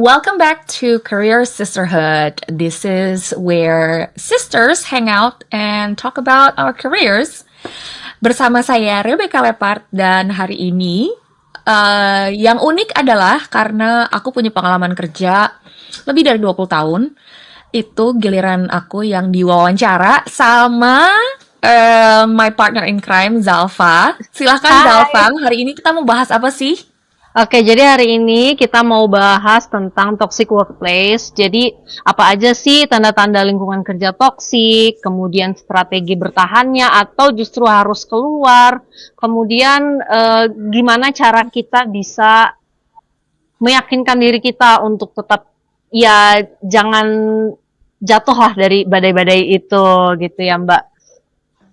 welcome back to Career Sisterhood. This is where sisters hang out and talk about our careers. Bersama saya Rebecca Lepard dan hari ini yang unik adalah karena aku punya pengalaman kerja lebih dari 20 tahun. Itu giliran aku yang diwawancara sama my partner in crime, Zalfa. Silahkan Zalfa, hari ini kita mau bahas apa sih? Oke, jadi hari ini kita mau bahas tentang toxic workplace. Jadi, apa aja sih tanda-tanda lingkungan kerja toksik, kemudian strategi bertahannya, atau justru harus keluar, kemudian gimana cara kita bisa meyakinkan diri kita untuk tetap, ya jangan jatuh lah dari badai-badai itu, gitu ya Mbak.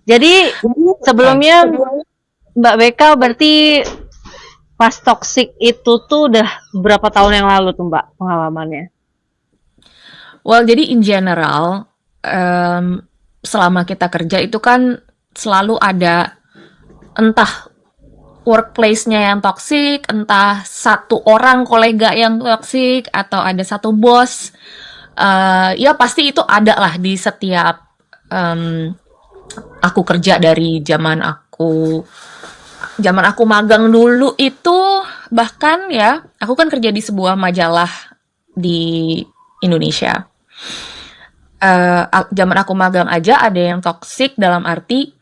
Jadi, sebelumnya Mbak Beka berarti pas toxic itu tuh udah berapa tahun yang lalu tuh Mbak pengalamannya? Well, jadi in general, selama kita kerja itu kan selalu ada entah workplace-nya yang toxic, entah satu orang kolega yang toxic, atau ada satu bos. Ya pasti itu ada lah di setiap aku kerja dari zaman aku magang dulu itu, bahkan ya, aku kan kerja di sebuah majalah di Indonesia. Zaman aku magang aja ada yang toksik dalam arti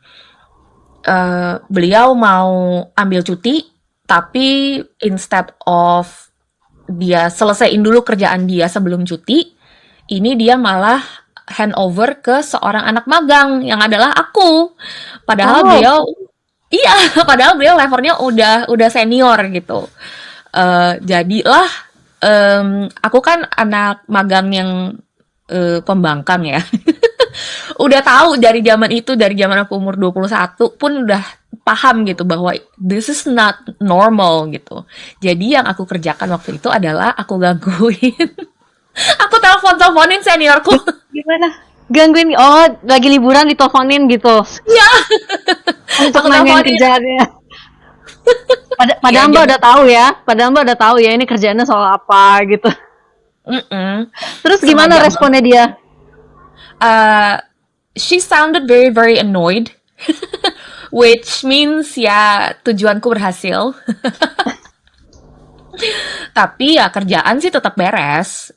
beliau mau ambil cuti, tapi instead of dia selesaiin dulu kerjaan dia sebelum cuti, ini dia malah handover ke seorang anak magang yang adalah aku. Padahal beliau Iya, padahal beliau levelnya udah senior gitu. Jadilah aku kan anak magang yang pembangkang ya. Udah tahu dari zaman itu, dari zaman aku umur 21 pun udah paham gitu bahwa this is not normal gitu. Jadi yang aku kerjakan waktu itu adalah aku gangguin. Aku telepon-teleponin seniorku. Gimana? Gangguin, lagi liburan diteleponin gitu. Iya. Untuk nanyain kerjaannya. Padahal Mbak udah tahu ya. Padahal Mbak udah tahu ya ini kerjaannya soal apa gitu. Terus gimana responnya dia? She sounded very very annoyed. Which means ya tujuanku berhasil. Tapi ya kerjaan sih tetap beres.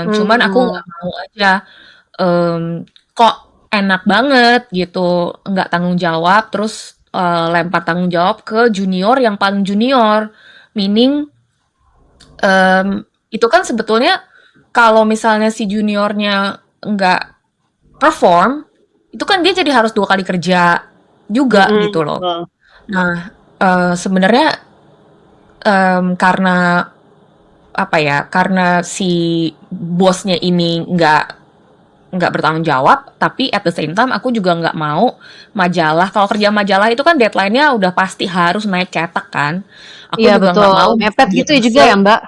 Cuman aku nggak mau aja kok enak banget gitu, nggak tanggung jawab, terus lempar tanggung jawab ke junior yang paling junior. Meaning itu kan sebetulnya kalau misalnya si juniornya nggak perform, itu kan dia jadi harus 2 kali kerja juga gitu loh. Nah, sebenarnya karena apa ya? Karena si bosnya ini nggak bertanggung jawab, tapi at the same time aku juga nggak mau majalah. Kalau kerja majalah itu kan deadline-nya udah pasti harus naik cetak kan. Aku Iya juga betul, nggak mau mepet gitu juga ya Mbak.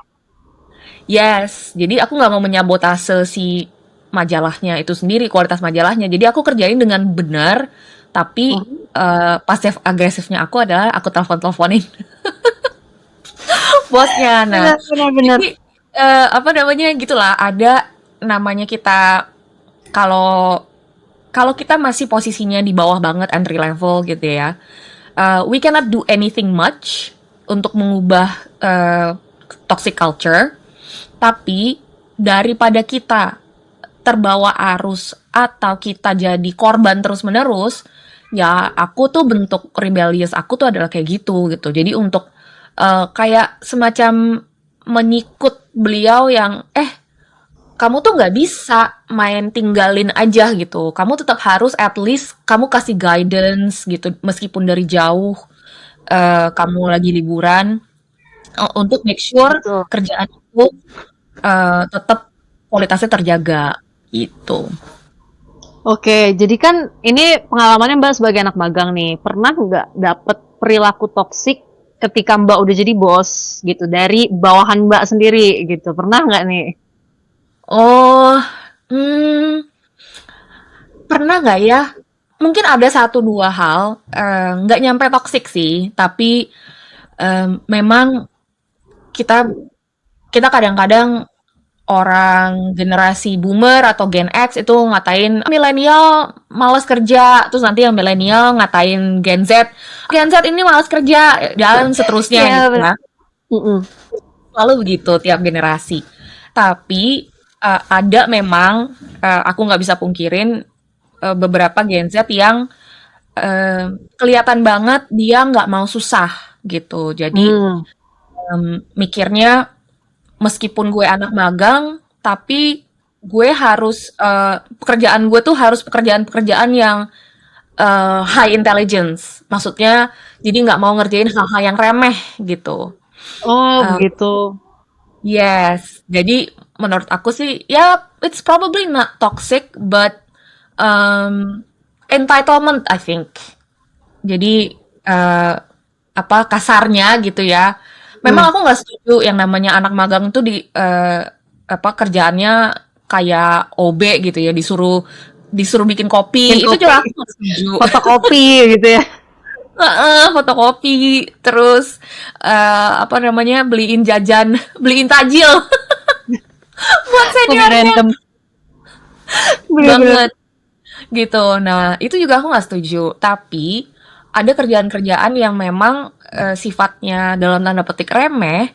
Yes, jadi aku nggak mau menyabotase si majalahnya itu sendiri, kualitas majalahnya. Jadi aku kerjain dengan benar, tapi pasif agresifnya aku adalah aku telepon-teleponin bosnya. Nah, Benar-benar. jadi apa namanya gitulah. Ada namanya kita kalau kita masih posisinya di bawah banget entry level gitu ya, we cannot do anything much untuk mengubah toxic culture. Tapi daripada kita terbawa arus atau kita jadi korban terus-menerus, ya aku tuh bentuk rebellious aku tuh adalah kayak gitu. Jadi untuk kayak semacam menyikut beliau yang kamu tuh nggak bisa main tinggalin aja gitu. Kamu tetap harus at least kamu kasih guidance gitu, meskipun dari jauh kamu lagi liburan, untuk make sure kerjaan itu tetap kualitasnya terjaga gitu. Oke, jadi kan ini pengalamannya Mbak sebagai anak magang nih. Pernah nggak dapet perilaku toksik ketika Mbak udah jadi bos gitu dari bawahan Mbak sendiri gitu? Pernah nggak nih? Oh, pernah nggak ya? Mungkin ada 1-2 hal, nggak nyampe toksik sih, tapi memang kita kadang-kadang orang generasi boomer atau Gen X itu ngatain milenial malas kerja, terus nanti yang milenial ngatain Gen Z ini malas kerja, dan seterusnya Iya, gitu ya. mm-mm. Selalu begitu tiap generasi. Tapi ada memang, aku nggak bisa pungkirin, beberapa Gen Z yang kelihatan banget dia nggak mau susah gitu. Jadi Hmm. mikirnya meskipun gue anak magang, tapi gue harus pekerjaan gue tuh harus pekerjaan-pekerjaan yang high intelligence. Maksudnya jadi nggak mau ngerjain hal-hal yang remeh gitu. Oh, Eh, begitu. yes, jadi menurut aku sih ya it's probably not toxic but entitlement I think. Jadi apa kasarnya gitu ya. Hmm. Memang aku nggak setuju yang namanya anak magang tuh di apa kerjaannya kayak OB gitu ya, disuruh disuruh bikin Bikin kopi. Itu kopi, juga aku nggak setuju. fotokopi gitu ya. Heeh, fotokopi, terus apa namanya beliin jajan, beliin tajil buat Lebih seniornya random. Bener-bener. banget gitu. Nah, itu juga aku nggak setuju. Tapi ada kerjaan-kerjaan yang memang sifatnya dalam tanda petik remeh,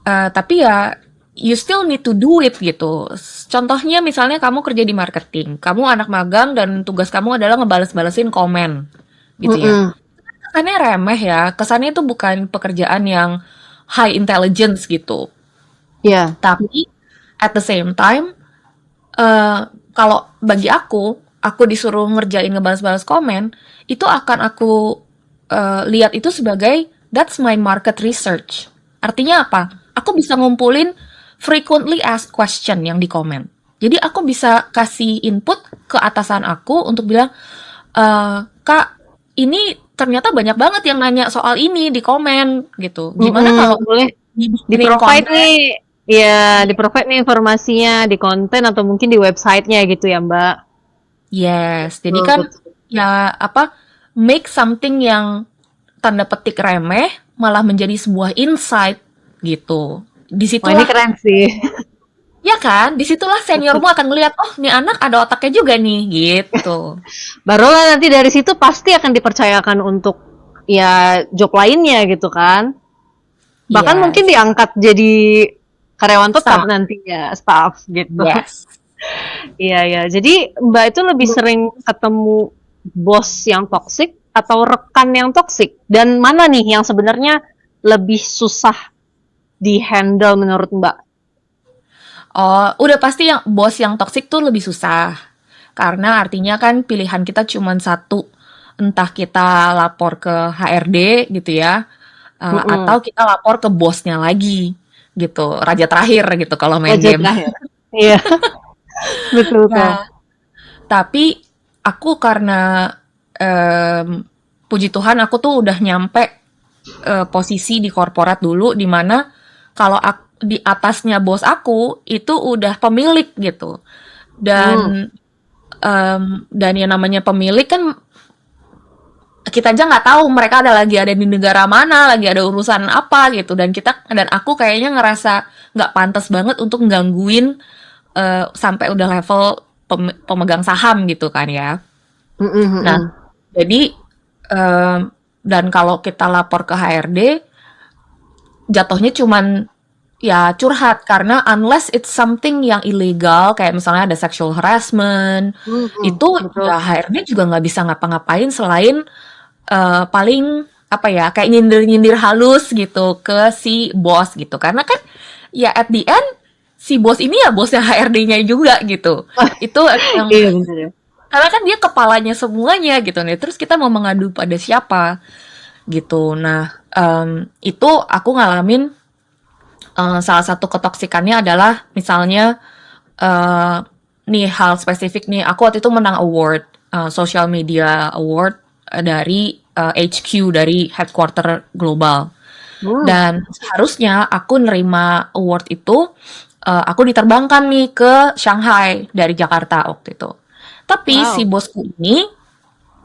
tapi ya you still need to do it gitu. Contohnya misalnya kamu kerja di marketing, kamu anak magang dan tugas kamu adalah ngebales-balesin komen gitu ya. Mm-mm. Kesannya remeh ya, kesannya itu bukan pekerjaan yang high intelligence gitu. Iya. Tapi at the same time, kalau bagi aku disuruh ngerjain ngebales-bales komen, itu akan aku lihat itu sebagai that's my market research. Artinya apa? Aku bisa ngumpulin frequently asked question yang di komen. Jadi aku bisa kasih input ke atasan aku untuk bilang, Kak, ini ternyata banyak banget yang nanya soal ini di komen gitu. Gimana kalau Boleh dibikinin di-provide konten? nih, ya di-provide nih informasinya di konten atau mungkin di websitenya gitu ya, Mbak. Yes, jadi Betul, kan betul. ya apa make something yang tanda petik remeh malah menjadi sebuah insight gitu. Wah, ini Disitulah keren sih. ya kan, disitulah seniormu akan ngelihat oh nih anak ada otaknya juga nih gitu. Barulah nanti dari situ pasti akan dipercayakan untuk ya job lainnya gitu kan. Bahkan mungkin Yes, diangkat jadi karyawan tetap stop. nantinya, staff gitu. Yes. Iya, ya. Jadi Mbak itu lebih sering ketemu bos yang toksik atau rekan yang toksik? Dan mana nih yang sebenarnya lebih susah di-handle menurut Mbak? Oh, udah pasti yang bos yang toksik tuh lebih susah. Karena artinya kan pilihan kita cuma satu. Entah kita lapor ke HRD gitu ya, Mm-mm. atau kita lapor ke bosnya lagi gitu. Raja terakhir gitu kalau main Wajah game. terakhir. Iya, betul betul. Nah, tapi aku karena puji Tuhan aku tuh udah nyampe posisi di korporat dulu di mana kalau di atasnya bos aku itu udah pemilik gitu. Hmm. Dan yang namanya pemilik kan kita aja nggak tahu mereka ada di negara mana, lagi ada urusan apa gitu. Dan aku kayaknya ngerasa nggak pantas banget untuk gangguin sampai udah level pemegang saham gitu kan ya. Mm-mm, Nah, mm-mm. jadi dan kalau kita lapor ke HRD, jatuhnya cuman ya curhat karena unless it's something yang ilegal kayak misalnya ada sexual harassment, Mm-mm, itu betul. ya HRD juga nggak bisa ngapa-ngapain selain paling apa ya kayak nyindir-nyindir halus gitu ke si bos gitu. Karena kan ya at the end si bos ini ya bosnya HRD-nya juga gitu. Itu yang Iya benar ya. karena kan dia kepalanya semuanya gitu nih. Terus kita mau mengadu pada siapa gitu. Nah, itu aku ngalamin salah satu ketoksikannya adalah misalnya eh nih hal spesifik nih. Aku waktu itu menang award, social media award dari HQ dari headquarter global. Hmm. Dan seharusnya aku nerima award itu aku diterbangkan nih ke Shanghai dari Jakarta waktu itu. Tapi si Wow. bosku ini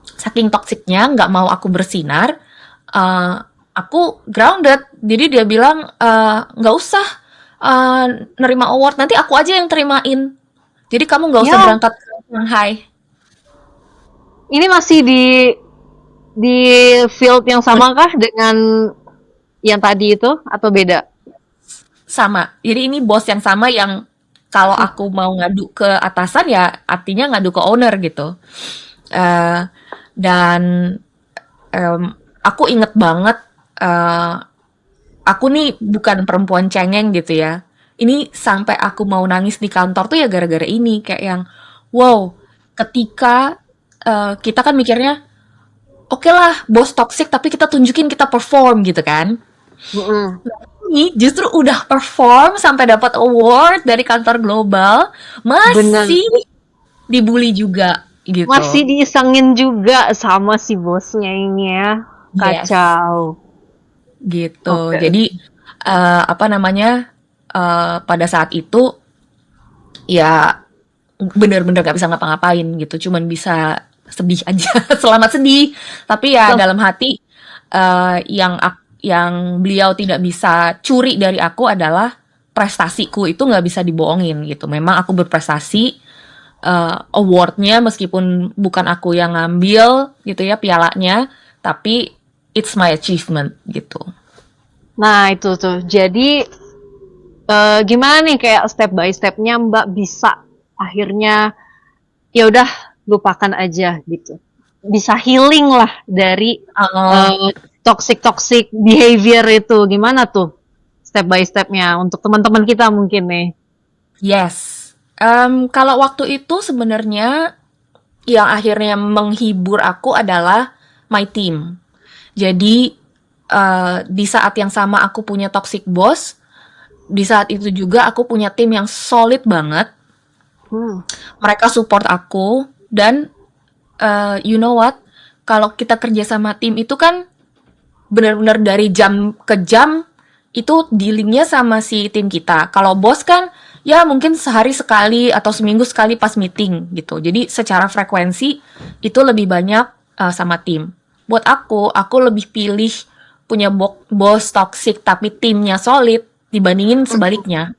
saking toksiknya nggak mau aku bersinar, aku grounded. Jadi dia bilang nggak usah eh, nerima award, nanti aku aja yang terimain. Jadi kamu nggak usah Ya, berangkat ke Shanghai. ini masih di field yang sama kah dengan yang tadi itu atau beda? Sama. Jadi ini bos yang sama yang kalau aku mau ngadu ke atasan ya artinya ngadu ke owner gitu. Eh, dan em, aku inget banget, eh, aku nih bukan perempuan cengeng gitu ya. Ini sampai aku mau nangis di kantor tuh ya gara-gara ini. Kayak yang, wow, ketika kita kan mikirnya, oke lah, bos toxic tapi kita tunjukin kita perform gitu kan. Mm-mm. Ini justru udah perform sampai dapat award dari kantor global, Bener. masih dibully juga Masih gitu. diisengin juga sama si bosnya ini ya. Yes, Kacau. gitu. Oke. Jadi apa namanya? Pada saat itu ya bener-bener gak bisa ngapa-ngapain gitu. Cuman bisa sedih aja, selamat sedih. Tapi ya Loh, dalam hati yang beliau tidak bisa curi dari aku adalah prestasiku itu nggak bisa dibohongin gitu. Memang aku berprestasi, awardnya meskipun bukan aku yang ngambil gitu ya pialanya, tapi it's my achievement gitu. nah itu tuh. Jadi gimana nih kayak step by stepnya Mbak bisa akhirnya ya udah lupakan aja gitu. Bisa healing lah dari Uh, toxic toxic behavior itu. Gimana tuh step by stepnya untuk teman-teman kita mungkin nih. yes. Kalau waktu itu sebenarnya yang akhirnya menghibur aku adalah my team. Jadi di saat yang sama aku punya toxic boss, di saat itu juga aku punya tim yang solid banget. Hmm. Mereka support aku dan you know what? Kalau kita kerja sama tim itu kan benar-benar dari jam ke jam itu dealingnya sama si tim kita. Kalau bos kan ya mungkin sehari sekali atau seminggu sekali pas meeting gitu. Jadi secara frekuensi itu lebih banyak sama tim. Buat aku lebih pilih punya bos toxic tapi timnya solid dibandingin sebaliknya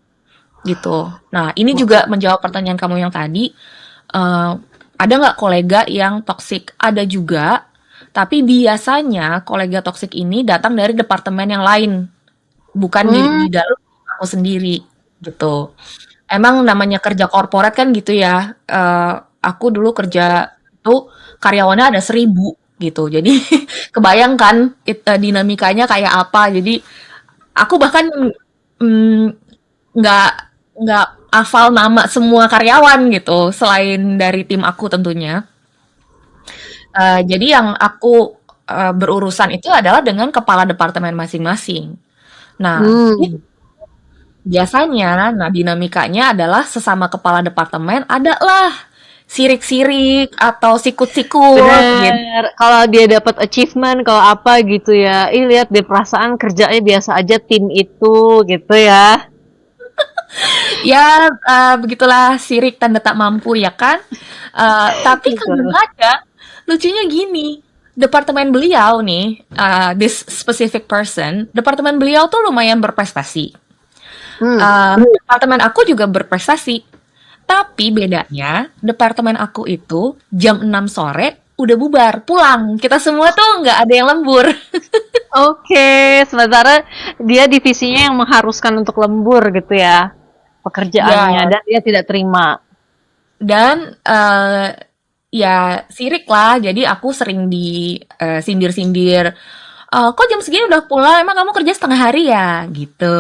gitu. Nah ini juga menjawab pertanyaan kamu yang tadi. eh, ada nggak kolega yang toxic? Ada juga, tapi biasanya kolega toxic ini datang dari departemen yang lain, bukan di Hmm. dalam aku sendiri gitu. Emang namanya kerja korporat kan gitu ya. Aku dulu kerja itu karyawannya ada 1.000 gitu. Jadi kebayangkan dinamikanya kayak apa. Jadi aku bahkan mm, nggak nggak hafal nama semua karyawan gitu, selain dari tim aku tentunya. Jadi yang aku berurusan itu adalah dengan kepala departemen masing-masing. Nah, Hmm. biasanya, nah dinamikanya adalah sesama kepala departemen adalah sirik-sirik atau sikut-sikut gitu. Bener, kalau dia dapat achievement, kalau apa gitu ya, ih lihat deh perasaan kerjanya biasa aja tim itu gitu ya. Ya, begitulah sirik tanda tak mampu ya kan. Tapi Gitu. kadang-kadang lucunya gini, departemen beliau nih, this specific person, departemen beliau tuh lumayan berprestasi. Hmm. Departemen aku juga berprestasi. Tapi bedanya, departemen aku itu jam 6 sore udah bubar, pulang. Kita semua tuh nggak ada yang lembur. Oke, sementara dia divisinya yang mengharuskan untuk lembur gitu ya, Ya, pekerjaannya dan dia tidak terima. dan ya sirik lah. Jadi aku sering di sindir-sindir. Kok jam segini udah pulang? Emang kamu kerja setengah hari ya? Gitu.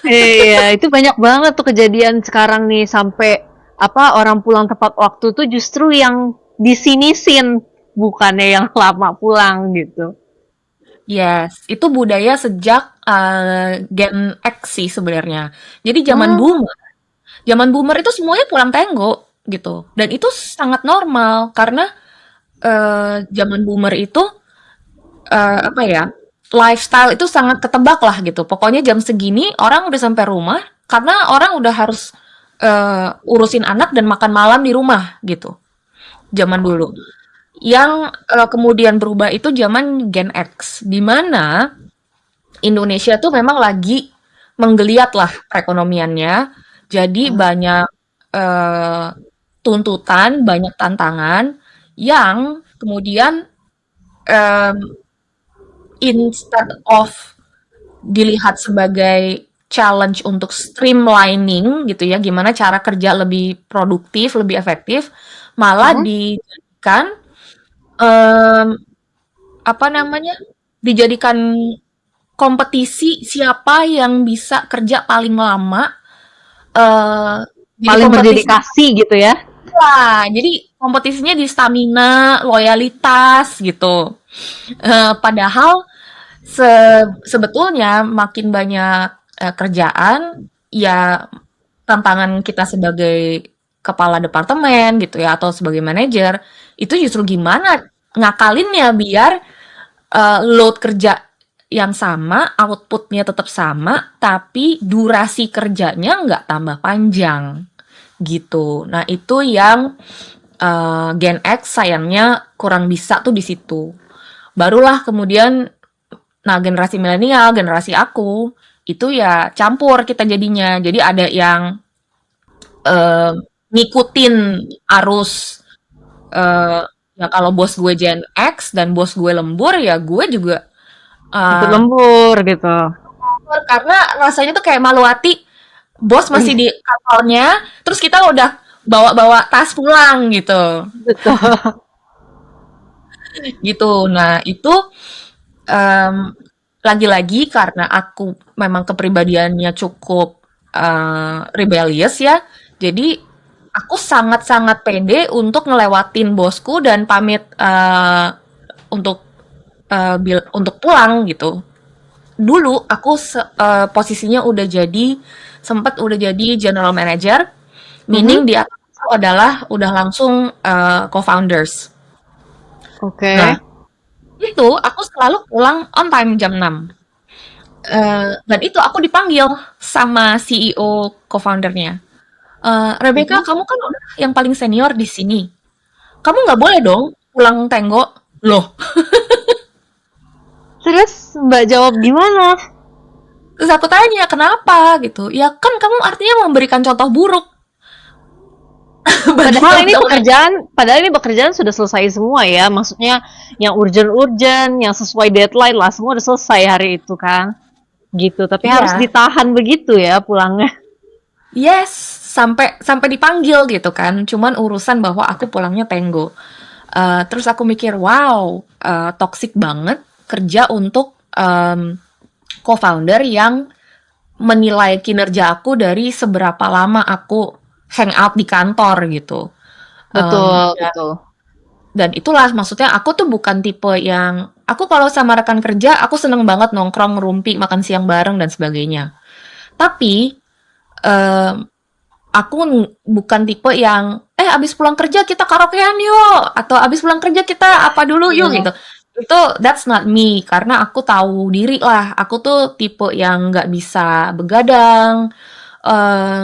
Iya, itu banyak banget tuh kejadian sekarang nih sampai apa orang pulang tepat waktu tuh justru yang disinisin bukannya yang lama pulang gitu. Yes, itu budaya sejak Gen X sih sebenarnya. Jadi Hmm. zaman boomer itu semuanya pulang tenggo gitu. Dan itu sangat normal karena zaman boomer itu apa ya? Lifestyle itu sangat ketebak lah gitu. Pokoknya jam segini orang udah sampai rumah karena orang udah harus urusin anak dan makan malam di rumah gitu. Zaman dulu. Yang kemudian berubah itu zaman Gen X, di mana Indonesia tuh memang lagi menggeliat lah perekonomiannya. Jadi banyak eh, tuntutan, banyak tantangan yang kemudian em, instead of dilihat sebagai challenge untuk streamlining gitu ya, gimana cara kerja lebih produktif, lebih efektif, malah Mhm. dijadikan em, apa namanya? Dijadikan kompetisi siapa yang bisa kerja paling lama. eh jadi Paling kompetisi berdedikasi gitu ya. lah, jadi kompetisinya di stamina, loyalitas gitu. Padahal sebetulnya makin banyak kerjaan, ya tantangan kita sebagai kepala departemen gitu ya atau sebagai manajer itu justru gimana ngakalinnya biar load kerja yang sama, outputnya tetap sama, tapi durasi kerjanya nggak tambah panjang gitu. Nah itu yang Gen X sayangnya kurang bisa tuh di situ. Barulah kemudian, nah generasi milenial, generasi aku, itu ya campur kita jadinya. Jadi ada yang eh, ngikutin arus, eh, ya kalau bos gue Gen X dan bos gue lembur, ya gue juga Ikut eh, lembur gitu. karena rasanya tuh kayak malu hati, bos masih di kantornya, terus kita udah bawa-bawa tas pulang gitu. Betul. Gitu. Nah, itu em, lagi-lagi karena aku memang kepribadiannya cukup rebellious ya. Jadi aku sangat-sangat pede untuk ngelewatin bosku dan pamit untuk untuk pulang gitu. Dulu aku posisinya udah jadi sempat udah jadi general manager, meaning Mhm. di atas itu adalah udah langsung co-founders. Oke. Nah, itu aku selalu pulang on time jam 6. Dan itu aku dipanggil sama CEO co-foundernya. Rebecca, Mhm. kamu kan udah yang paling senior di sini. Kamu nggak boleh dong pulang tenggo. Loh, Terus Mbak jawab gimana? terus aku tanya kenapa gitu. Ya kan kamu artinya memberikan contoh buruk bagi teman-teman. Padahal ini pekerjaan sudah selesai semua ya. Maksudnya yang urgent-urgent, yang sesuai deadline lah, semua udah selesai hari itu kan. Gitu. Tapi harus Iya, ditahan begitu ya pulangnya. yes, sampai sampai dipanggil gitu kan. Cuman urusan bahwa aku pulangnya tenggo. Terus aku mikir, wow, toxic banget kerja untuk co-founder yang menilai kinerja aku dari seberapa lama aku hangout di kantor gitu. Betul, Ya, betul. dan itulah maksudnya aku tuh bukan tipe yang aku kalau sama rekan kerja aku seneng banget nongkrong ngerumpi makan siang bareng dan sebagainya. Tapi em, aku bukan tipe yang abis pulang kerja kita karaokean yuk atau abis pulang kerja kita apa dulu yuk Iya. gitu. Itu that's not me karena aku tahu diri lah. Aku tuh tipe yang nggak bisa begadang,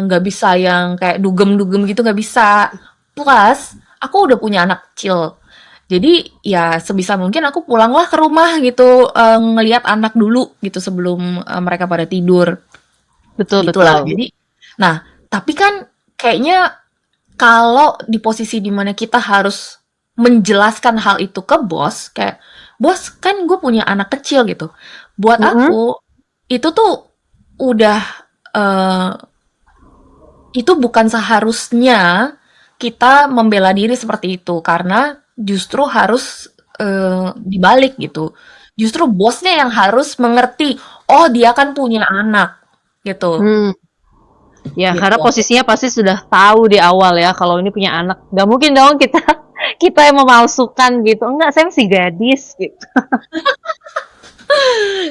nggak bisa yang kayak dugem-dugem gitu nggak bisa. Plus aku udah punya anak kecil. Jadi ya sebisa mungkin aku pulanglah ke rumah gitu, ngelihat anak dulu gitu sebelum mereka pada tidur. Betul, Gitulah. betul. Jadi, nah, tapi kan kayaknya kalau di posisi dimana kita harus menjelaskan hal itu ke bos, kayak, bos kan gue punya anak kecil gitu. Buat Mhm. aku, itu tuh udah, eh, itu bukan seharusnya kita membela diri seperti itu, karena justru harus dibalik gitu. Justru bosnya yang harus mengerti, oh dia kan punya anak, gitu. Hmm. Ya, karena Gitu. posisinya pasti sudah tahu di awal ya kalau ini punya anak. Gak mungkin dong kita kita yang memalsukan gitu. Enggak, saya masih gadis gitu.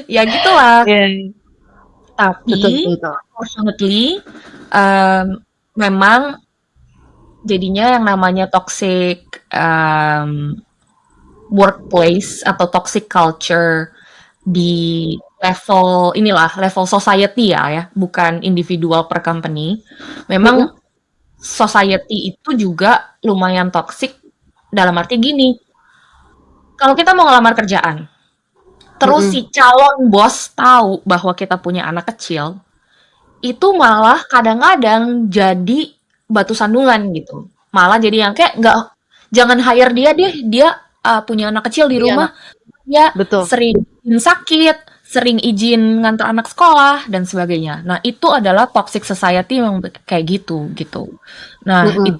Ya gitulah. Ya, betul, Tapi betul, betul. unfortunately memang jadinya yang namanya toxic workplace atau toxic culture di level inilah level society ya, bukan individual per company. Memang Mhm. society itu juga lumayan toxic dalam arti gini, kalau kita mau ngelamar kerjaan, terus Mhm. si calon bos tahu bahwa kita punya anak kecil, itu malah kadang-kadang jadi batu sandungan gitu. Malah jadi yang kayak nggak, jangan hire dia deh, dia punya anak kecil di Iya, rumah, anak. dia Betul. sering sakit, sering izin ngantar anak sekolah dan sebagainya. Nah, itu adalah toxic society yang kayak gitu gitu. Nah, Mm-mm.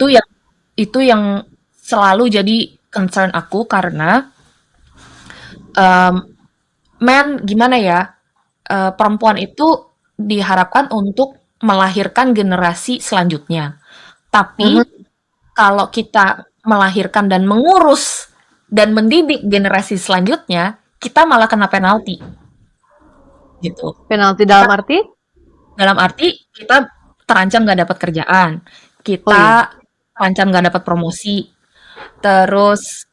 itu yang selalu jadi concern aku karena um, gimana ya, perempuan itu diharapkan untuk melahirkan generasi selanjutnya. Tapi Mhm. kalau kita melahirkan dan mengurus dan mendidik generasi selanjutnya, kita malah kena penalti gitu. Penalti Kita dalam arti? dalam arti kita terancam nggak dapat kerjaan, Oh iya. kita terancam nggak dapat promosi, terus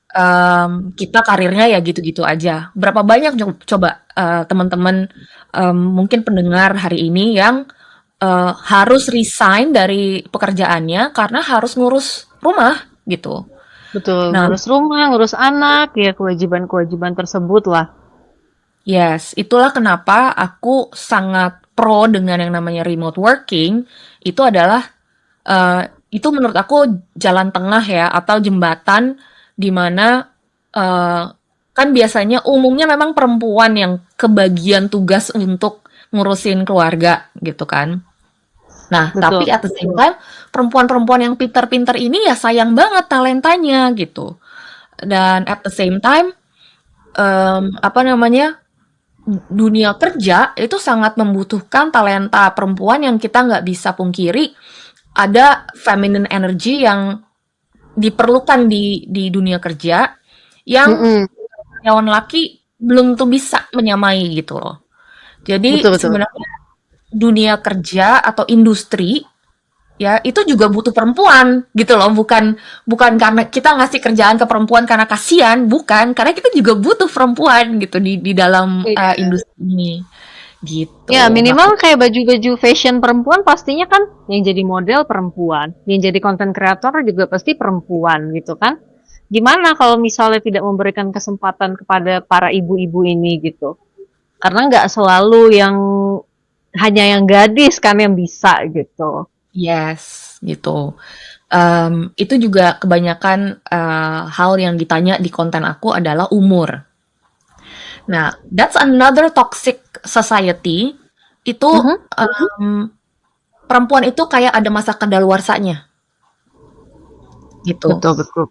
kita karirnya ya gitu-gitu aja. Berapa banyak coba teman-teman mungkin pendengar hari ini yang harus resign dari pekerjaannya karena harus ngurus rumah gitu. Betul, Nah, ngurus rumah, ngurus anak, ya kewajiban-kewajiban tersebut lah. yes, itulah kenapa aku sangat pro dengan yang namanya remote working. Itu adalah itu menurut aku jalan tengah ya atau jembatan di mana eh, kan biasanya umumnya memang perempuan yang kebagian tugas untuk ngurusin keluarga gitu kan. Nah, tapi Betul. at the same time perempuan-perempuan yang pintar-pintar ini ya sayang banget talentanya gitu. Dan at the same time apa namanya, dunia kerja itu sangat membutuhkan talenta perempuan yang kita nggak bisa pungkiri ada feminine energy yang diperlukan di dunia kerja yang Mm-mm. karyawan laki belum tuh bisa menyamai gitu loh. Jadi Betul, betul. sebenarnya dunia kerja atau industri ya itu juga butuh perempuan gitu loh, bukan bukan karena kita ngasih kerjaan ke perempuan karena kasihan, bukan, karena kita juga butuh perempuan gitu di dalam Iya. industri ini Ya, gitu. minimal kayak baju-baju fashion perempuan pastinya kan yang jadi model perempuan, yang jadi content creator juga pasti perempuan gitu kan. Gimana kalau misalnya tidak memberikan kesempatan kepada para ibu-ibu ini gitu? Karena nggak selalu yang hanya yang gadis kan yang bisa gitu. Yes, gitu. Itu juga kebanyakan hal yang ditanya di konten aku adalah umur. Nah, that's another toxic society. Itu Mhm. perempuan itu kayak ada masa kadaluarsanya gitu. Betul, betul.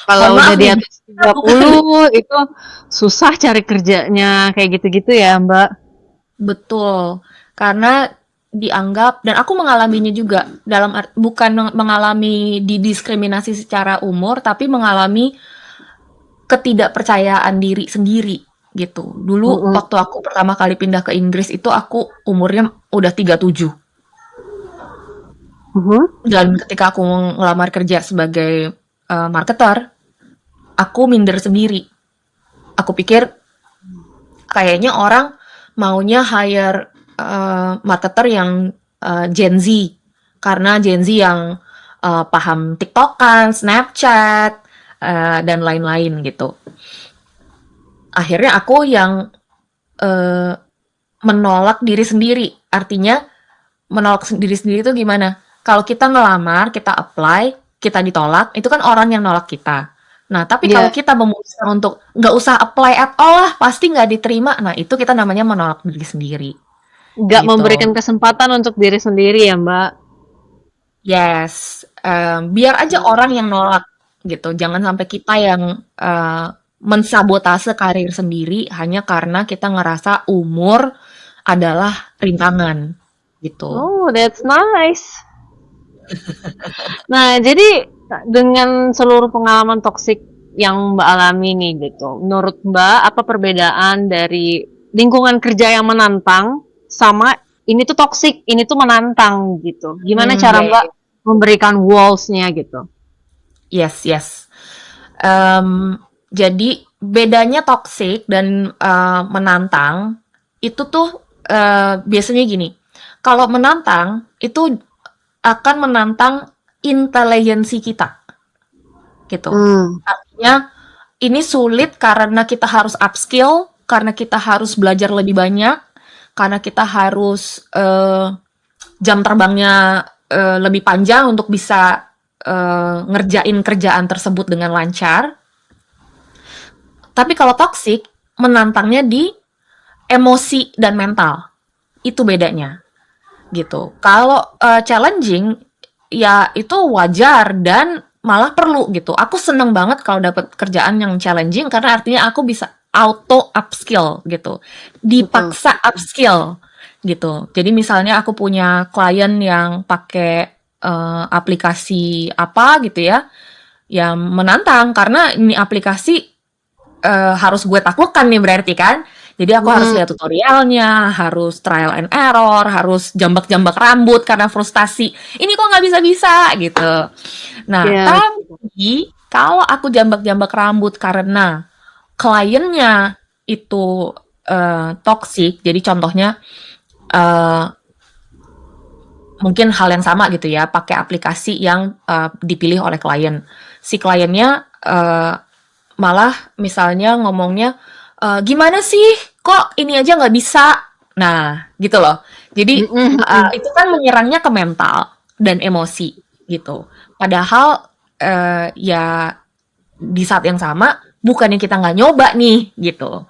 Mohon Kalau udah maaf di nih, atas kita tiga bukan puluh itu susah cari kerjanya kayak gitu-gitu ya, Mbak. betul, karena dianggap dan aku mengalaminya juga bukan mengalami didiskriminasi secara umur, tapi mengalami ketidakpercayaan diri sendiri gitu. Dulu Mhm. waktu aku pertama kali pindah ke Inggris itu aku umurnya udah 37 Mhm. dan ketika aku ngelamar kerja sebagai marketer, aku minder sendiri. Aku pikir kayaknya orang maunya hire marketer yang Gen Z karena Gen Z yang paham TikTokan, Snapchat dan lain-lain gitu. Akhirnya aku yang eh, menolak diri sendiri. Artinya menolak diri sendiri itu gimana? Kalau kita ngelamar, kita apply, kita ditolak, itu kan orang yang nolak kita. Nah, tapi kalau Ya, kita memutuskan untuk nggak usah apply at all lah, pasti nggak diterima. Nah, itu kita namanya menolak diri sendiri, nggak memberikan gitu. kesempatan untuk diri sendiri ya, Mbak. Yes, biar aja orang yang nolak, gitu. Jangan sampai kita yang mensabotase karir sendiri hanya karena kita ngerasa umur adalah rintangan, gitu. Oh, that's nice. Nah, jadi dengan seluruh pengalaman toksik yang Mbak alami nih gitu, menurut Mbak apa perbedaan dari lingkungan kerja yang menantang sama ini tuh toksik, ini tuh menantang gitu. Gimana cara Ya, ya, Mbak ya. memberikan walls-nya gitu? Yes, yes. Jadi bedanya toxic dan menantang itu tuh biasanya gini. Kalau menantang itu akan menantang intelijensi kita, gitu. Hmm. Artinya ini sulit karena kita harus upskill, karena kita harus belajar lebih banyak, karena kita harus jam terbangnya lebih panjang untuk bisa ngerjain kerjaan tersebut dengan lancar. Tapi kalau toxic, menantangnya di emosi dan mental. Itu bedanya, gitu. Kalau challenging, ya itu wajar dan malah perlu gitu. Aku seneng banget kalau dapat kerjaan yang challenging karena artinya aku bisa auto upskill gitu. Betul. Dipaksa upskill gitu. Jadi misalnya aku punya klien yang pakai aplikasi apa gitu ya, yang menantang karena ini aplikasi harus gue taklukkan nih berarti kan. Jadi aku harus Hmm, lihat tutorialnya, harus trial and error, harus jambak-jambak rambut karena frustasi. Ini kok nggak bisa-bisa gitu. Nah, ya. tapi kalau aku jambak-jambak rambut karena kliennya itu toxic, jadi contohnya eh, mungkin hal yang sama gitu ya, pakai aplikasi yang dipilih oleh klien. Si kliennya malah misalnya ngomongnya, "Gimana sih? Kok ini aja nggak bisa?" Nah, gitu loh. Jadi, Mm-mm, mm-mm. itu kan menyerangnya ke mental dan emosi, gitu. Padahal, ya di saat yang sama, bukannya kita nggak nyoba nih, gitu.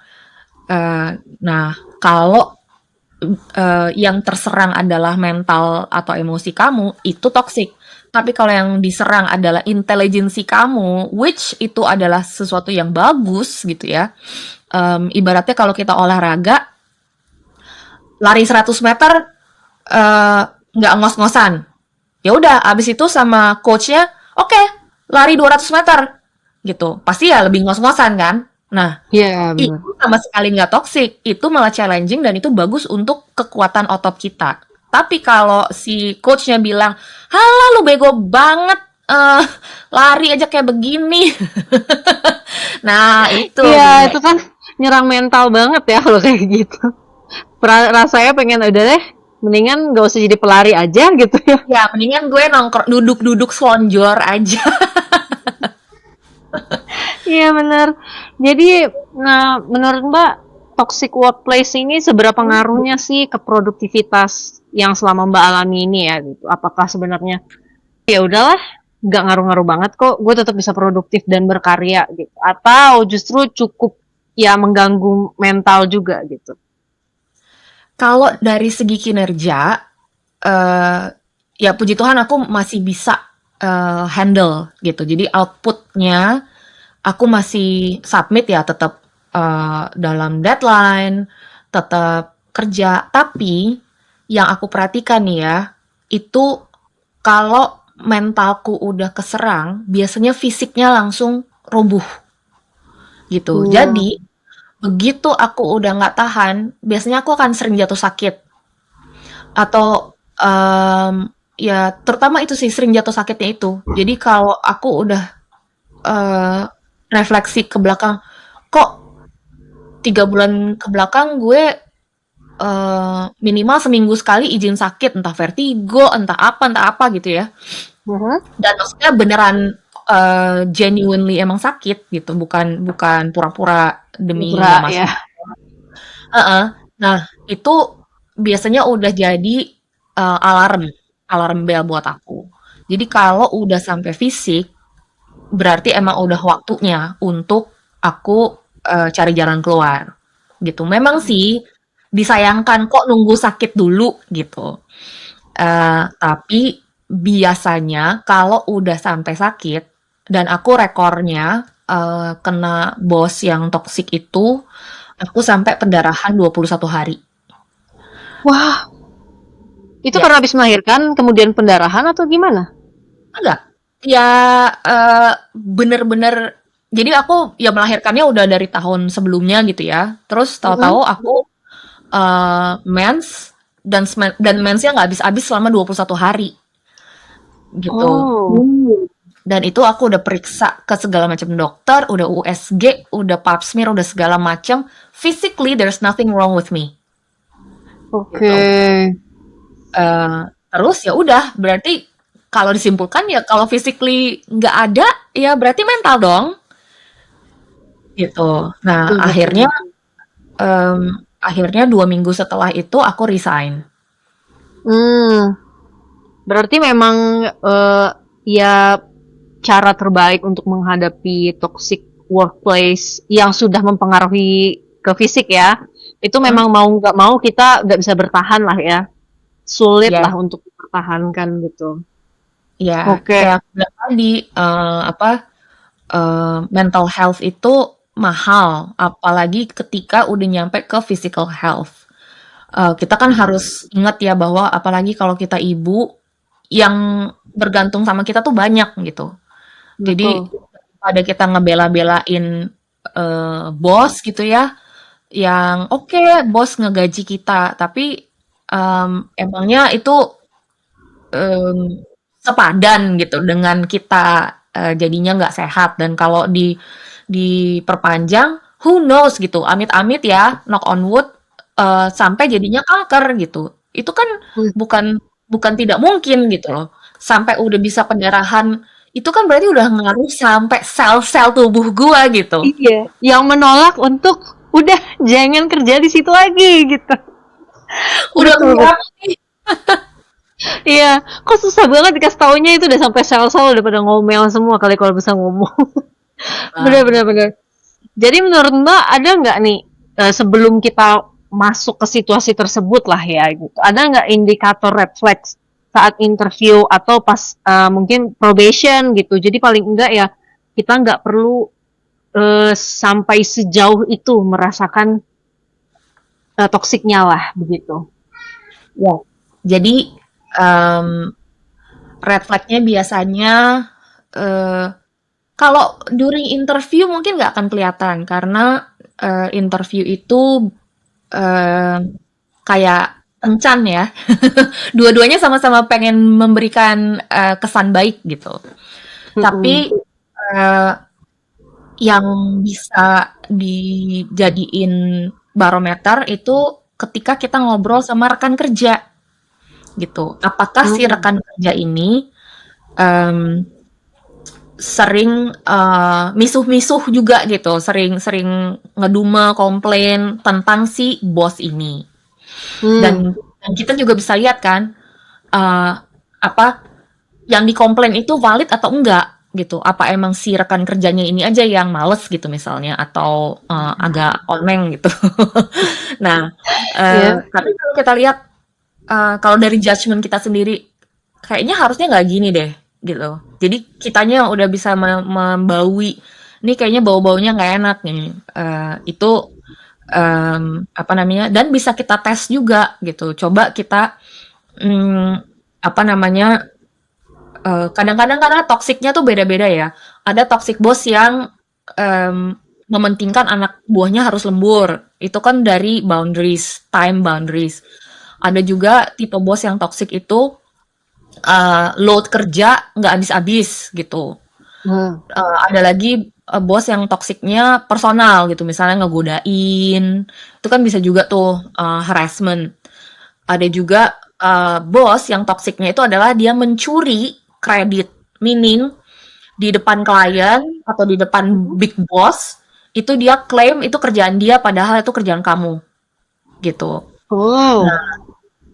Nah, kalau, yang terserang adalah mental atau emosi kamu, itu toxic. Tapi kalau yang diserang adalah intelijensi kamu, which itu adalah sesuatu yang bagus gitu ya. Ibaratnya kalau kita olahraga, lari 100 meter eh, nggak ngos-ngosan. Ya udah, abis itu sama coachnya, oke, lari 200 meter gitu. Pasti ya lebih ngos-ngosan kan. Nah, Ya, benar. itu sama sekali nggak toxic, itu malah challenging dan itu bagus untuk kekuatan otot kita. Tapi kalau si coachnya bilang, halah lu bego banget, lari aja kayak begini. Nah, itu Iya, beda. itu kan nyerang mental banget ya kalau kayak gitu. Rasanya pengen udah deh, mendingan gak usah jadi pelari aja gitu ya. Ya, mendingan gue nongkrong duduk-duduk selonjor aja. Iya bener. Jadi, nah menurut Mbak, toxic workplace ini seberapa ngaruhnya sih ke produktivitas yang selama Mbak alami ini ya gitu? Apakah sebenarnya ya udahlah, nggak ngaruh-ngaruh banget kok, gue tetap bisa produktif dan berkarya gitu? Atau justru cukup ya mengganggu mental juga gitu? Kalau dari segi kinerja, eh ya puji Tuhan aku masih bisa handle gitu. Jadi outputnya aku masih submit ya tetap dalam deadline, tetap kerja. Tapi yang aku perhatikan nih ya, itu kalau mentalku udah keserang, biasanya fisiknya langsung roboh gitu. Hmm. Jadi begitu aku udah nggak tahan, biasanya aku akan sering jatuh sakit atau ya terutama itu sih sering jatuh sakitnya itu. Jadi kalau aku udah eh, refleksi ke belakang, kok 3 bulan ke belakang gue minimal seminggu sekali izin sakit, entah vertigo, entah apa gitu ya. Mhm. Dan maksudnya beneran genuinely emang sakit gitu, bukan bukan pura-pura demi Pura nggak ya. masuk. Heeh. Nah, itu biasanya udah jadi alarm, alarm bell buat aku. Jadi kalau udah sampai fisik, berarti emang udah waktunya untuk aku cari jalan keluar, gitu. Memang sih disayangkan kok nunggu sakit dulu gitu. Tapi biasanya kalau udah sampai sakit dan aku rekornya kena bos yang toksik itu, aku sampai pendarahan 21 hari. Wah, itu Ya, karena habis melahirkan kemudian pendarahan atau gimana? enggak. Ya, bener-bener jadi aku ya melahirkannya udah dari tahun sebelumnya gitu ya. Terus Mhm. tahu-tahu aku mens dan mensnya nggak habis-habis selama 21 hari gitu. Oh, Dan itu aku udah periksa ke segala macam dokter, udah USG, udah pap smear, udah segala macam. Physically there's nothing wrong with me oke. gitu. Eh, terus ya udah berarti kalau disimpulkan ya kalau physically nggak ada ya berarti mental dong gitu. Nah Betul, betul, akhirnya betul. em, akhirnya 2 minggu setelah itu aku resign. Hmm, berarti memang ya cara terbaik untuk menghadapi toxic workplace yang sudah mempengaruhi ke fisik ya. Itu Hmm, memang mau nggak mau kita nggak bisa bertahan lah ya. Sulit ya, lah untuk dipertahankan gitu. ya, Oke. kayak aku bilang tadi, apa, mental health itu mahal, apalagi ketika udah nyampe ke physical health. Kita kan harus ingat ya bahwa apalagi kalau kita ibu, yang bergantung sama kita tuh banyak gitu. Jadi Betul. pada kita ngebela-belain bos gitu ya, yang oke bos ngegaji kita, tapi emangnya itu sepadan gitu dengan kita jadinya nggak sehat dan kalau diperpanjang, who knows gitu, amit-amit ya, knock on wood, sampai jadinya kanker gitu. Itu kan Hmm, bukan bukan tidak mungkin gitu loh. Sampai udah bisa pendarahan, itu kan berarti udah ngaruh sampai sel-sel tubuh gua gitu. iya, yang menolak untuk udah jangan kerja di situ lagi gitu. Udah Betul, betul. kelihatan nih. Iya, kok susah banget dikasih taunya itu udah sampai sel-sel udah pada ngomel semua kali kalau bisa ngomong. Bener, Nah, bener, bener. Jadi menurut Mbak ada nggak nih sebelum kita masuk ke situasi tersebut lah ya gitu, ada nggak indikator red flags saat interview atau pas mungkin probation gitu. Jadi paling enggak ya kita nggak perlu sampai sejauh itu merasakan toksiknya lah begitu. ya. Jadi red flag-nya biasanya eh, kalau during interview mungkin nggak akan kelihatan karena interview itu eh, kayak kencan ya. Dua-duanya sama-sama pengen memberikan kesan baik gitu. Mm-mm. Tapi eh, yang bisa dijadiin barometer itu ketika kita ngobrol sama rekan kerja gitu. Apakah si Hmm. rekan kerja ini em, sering misuh-misuh juga gitu, sering-sering ngedume, komplain tentang si bos ini. Hmm. Dan kita juga bisa lihat kan, eee, apa, yang dikomplain itu valid atau enggak, gitu. Apa emang si rekan kerjanya ini aja yang males gitu misalnya, atau, agak oleng gitu. Nah, Ya. tapi kalau kita lihat, kalau dari judgement kita sendiri, kayaknya harusnya nggak gini deh, gitu. Jadi kitanya udah bisa membaui, "Ini kayaknya bau-baunya nggak enak nih." Itu apa namanya, dan bisa kita tes juga gitu. Coba kita mmm, apa namanya, kadang-kadang karena toksiknya tuh beda-beda ya. Ada toxic boss yang mementingkan anak buahnya harus lembur. Itu kan dari boundaries, time boundaries. Ada juga tipe bos yang toxic itu load kerja nggak habis-habis gitu. Hmm. Ada lagi bos yang toksiknya personal gitu, misalnya ngegodain, itu kan bisa juga tuh harassment. Ada juga bos yang toksiknya itu adalah dia mencuri kredit, meaning di depan klien atau di depan big boss itu dia klaim itu kerjaan dia padahal itu kerjaan kamu gitu. Oh. Nah,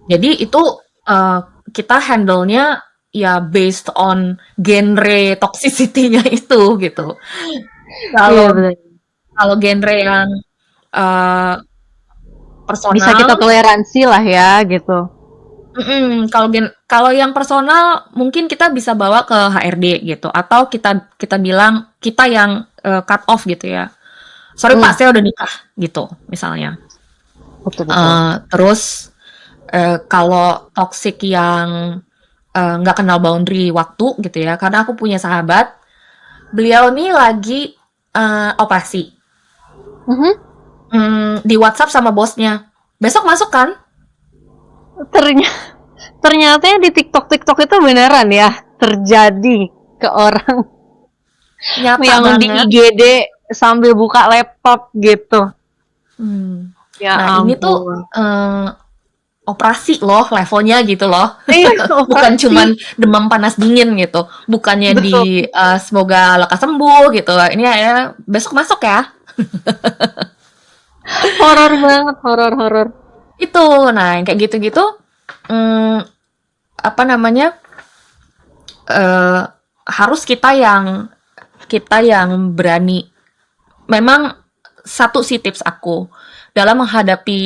jadi itu uh, kita handle-nya ya based on genre toxicity-nya itu gitu. Iya Kalau benar. kalau genre yang uh, Bisa kita personal, toleransi lah ya gitu. kalau yang personal mungkin kita bisa bawa ke HRD gitu atau kita bilang kita yang cut off gitu ya. Sorry Pak, Hmm. saya udah nikah gitu misalnya. Betul, betul. Terus kalau toxic yang nggak kenal boundary waktu gitu ya, karena aku punya sahabat, beliau nih lagi operasi. Mhm. Di WhatsApp sama bosnya. Besok masuk kan? Ternyata, ternyata di TikTok TikTok itu beneran ya terjadi ke orang Nyata yang di banget. IGD sambil buka laptop gitu. Hmm. Ya Nah, ini tuh ampun. eh, operasi loh levelnya gitu loh. Iya, Bukan operasi. cuman demam panas dingin gitu. Bukannya Betul. semoga lekas sembuh gitu. Ini ya besok masuk ya. Horor banget, horor-horor. Itu, nah yang kayak gitu-gitu, mm, apa namanya, eh, harus kita yang berani. Memang satu sih tips aku dalam menghadapi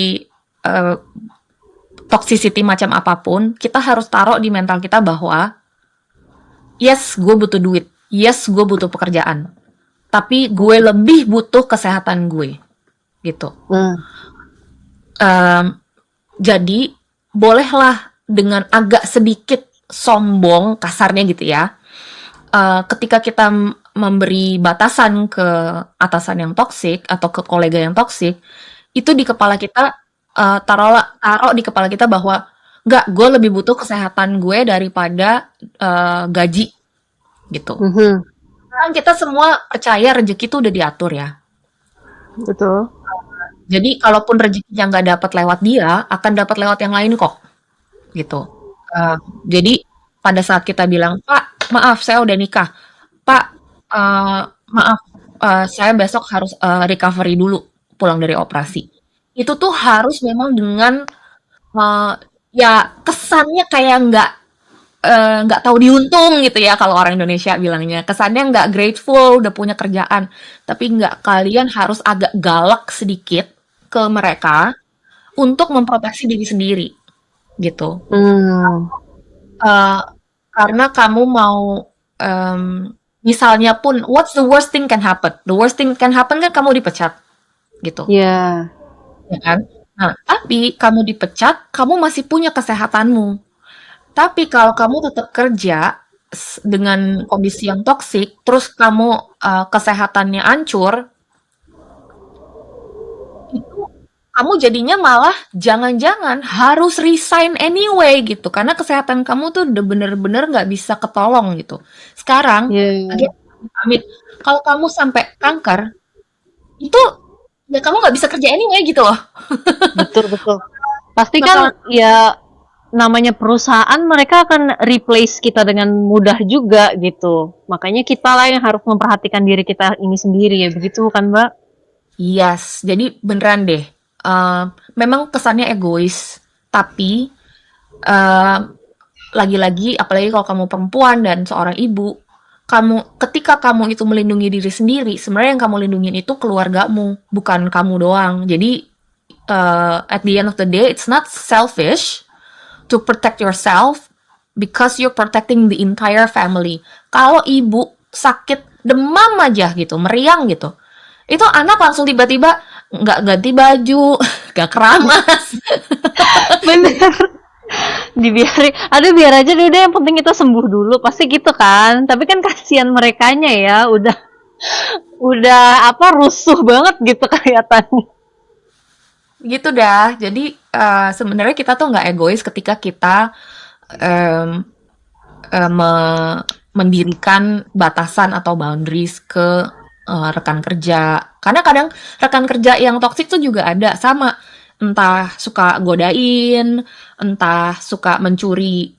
eh, toxicity macam apapun, kita harus taruh di mental kita bahwa yes, gue butuh duit, yes, gue butuh pekerjaan, tapi gue lebih butuh kesehatan gue, gitu. Hmm. Em, jadi bolehlah dengan agak sedikit sombong, kasarnya gitu ya, ketika kita memberi batasan ke atasan yang toksik atau ke kolega yang toksik, itu di kepala kita, taruh di kepala kita bahwa nggak, gue lebih butuh kesehatan gue daripada gaji, gitu. Mhm. Kan kita semua percaya rezeki itu udah diatur ya. Betul. Jadi kalaupun rezekinya nggak dapat lewat dia, akan dapat lewat yang lain kok, gitu. Eh, jadi pada saat kita bilang, Pak, maaf saya udah nikah, Pak, maaf, saya besok harus recovery dulu pulang dari operasi. Itu tuh harus memang dengan eh, ya kesannya kayak nggak tahu diuntung gitu ya kalau orang Indonesia bilangnya. Kesannya nggak grateful udah punya kerjaan, tapi nggak, kalian harus agak galak sedikit ke mereka untuk memproteksi diri sendiri gitu. Hmm. Eh, karena kamu mau, misalnya pun, what's the worst thing can happen? The worst thing can happen kan kamu dipecat gitu, Ya. ya kan? Nah, tapi kamu dipecat, kamu masih punya kesehatanmu. Tapi kalau kamu tetap kerja dengan kondisi yang toksik, terus kamu kesehatannya hancur, itu kamu jadinya malah jangan-jangan harus resign anyway gitu, karena kesehatan kamu tuh udah bener-bener nggak bisa ketolong gitu. Sekarang, lagi Ya. amit, kalau kamu sampai kanker, itu ya kamu nggak bisa kerja anyway gitu loh. Betul, betul. Pasti Bakal kan ya namanya perusahaan mereka akan replace kita dengan mudah juga gitu. Makanya kita lah yang harus memperhatikan diri kita ini sendiri ya, begitu kan, Mbak? yes, jadi beneran deh. Eh, memang kesannya egois, tapi eh, lagi-lagi, apalagi kalau kamu perempuan dan seorang ibu, ketika kamu itu melindungi diri sendiri, sebenarnya yang kamu lindungin itu keluargamu, bukan kamu doang. Jadi at the end of the day, it's not selfish to protect yourself because you're protecting the entire family. Kalau ibu sakit demam aja gitu, meriang gitu, itu anak langsung tiba-tiba nggak ganti baju, nggak keramas. Bener. Dibiarin. Aduh, biar aja deh, udah yang penting kita sembuh dulu. Pasti gitu kan. Tapi kan kasihan merekanya ya, udah apa rusuh banget gitu kelihatannya. Gitu dah. Jadi sebenarnya kita tuh nggak egois ketika kita em, mendirikan batasan atau boundaries ke rekan kerja. Karena kadang rekan kerja yang toksik tuh juga ada, sama, entah suka godain, entah suka mencuri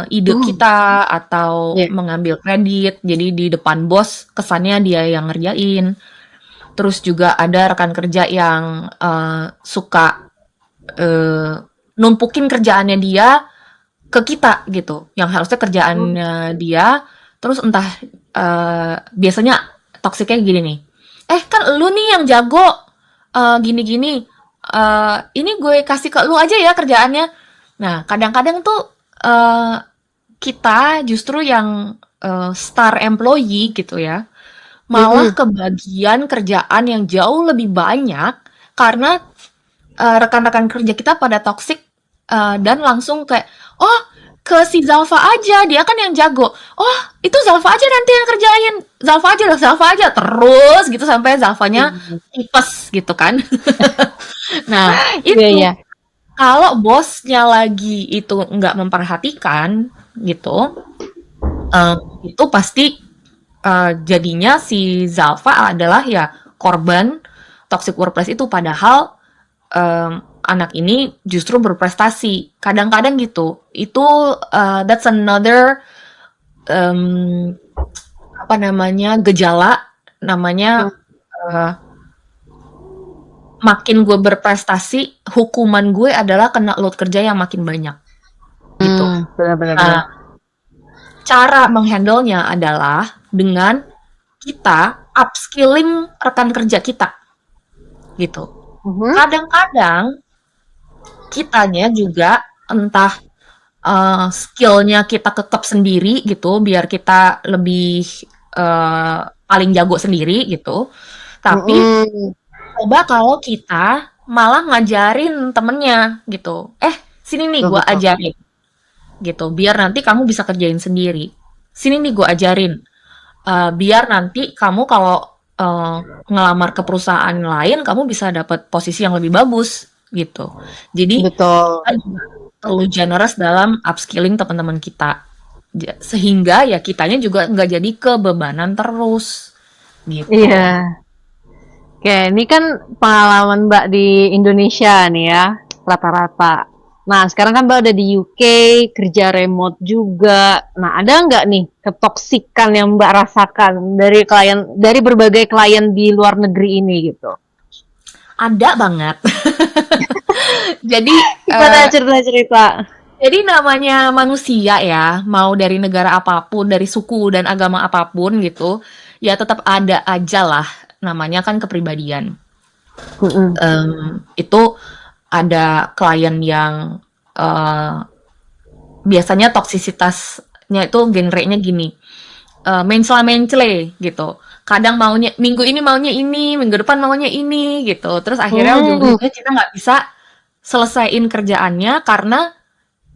ide Hmm. kita atau Ya. mengambil kredit. Jadi di depan bos kesannya dia yang ngerjain. Terus juga ada rekan kerja yang suka eh, numpukin kerjaannya dia ke kita gitu, yang harusnya kerjaannya dia, terus entah, biasanya toksiknya gini nih, kan lu nih yang jago, gini-gini, ini gue kasih ke lu aja ya kerjaannya. Nah, kadang-kadang tuh kita justru yang star employee gitu ya, malah Mm-mm. kebagian kerjaan yang jauh lebih banyak karena rekan-rekan kerja kita pada toxic, dan langsung kayak, oh, ke si Zalfa aja, dia kan yang jago. Oh, itu Zalfa aja nanti yang kerjain. Zalfa aja lah, Zalfa aja. Terus gitu sampai Zalfanya Iya, tipes gitu kan. Nah, iya, itu iya. kalau bosnya lagi itu nggak memperhatikan gitu, eh, itu pasti jadinya si Zalfa adalah ya korban toxic workplace itu. Padahal anak ini justru berprestasi. Kadang-kadang gitu. Itu that's another em, apa namanya, gejala, namanya Hmm. eh, makin gue berprestasi, hukuman gue adalah kena load kerja yang makin banyak gitu. Benar-benar. Nah, cara menghandlenya adalah dengan kita upskilling rekan kerja kita gitu. Kadang-kadang kitanya juga entah skillnya kita kekep sendiri gitu, biar kita lebih paling jago sendiri gitu. Tapi coba kalau kita malah ngajarin temennya gitu. Sini nih gue ajarin gitu. Biar nanti kamu bisa kerjain sendiri. Sini nih gue ajarin. Biar nanti kamu kalau ngelamar ke perusahaan lain, kamu bisa dapat posisi yang lebih bagus gitu. Jadi Betul. kita juga perlu generous dalam upskilling teman-teman kita. Sehingga ya kitanya juga nggak jadi kebebanan terus gitu. Iya. Oke, ini kan pengalaman Mbak di Indonesia nih ya, rata-rata. Nah, sekarang kan Mbak udah di UK, kerja remote juga. Nah, ada nggak nih ketoksikan yang Mbak rasakan dari berbagai klien di luar negeri ini gitu? Ada banget. Jadi Gimana cerita-cerita? jadi namanya manusia ya, mau dari negara apapun, dari suku dan agama apapun gitu, ya tetap ada aja lah namanya kan kepribadian. Itu ada klien yang biasanya toksisitasnya itu genrenya gini, mencela-mencele gitu. Kadang maunya minggu ini maunya ini, minggu depan maunya ini gitu. Terus akhirnya ujung-ujungnya kita nggak bisa selesaiin kerjaannya karena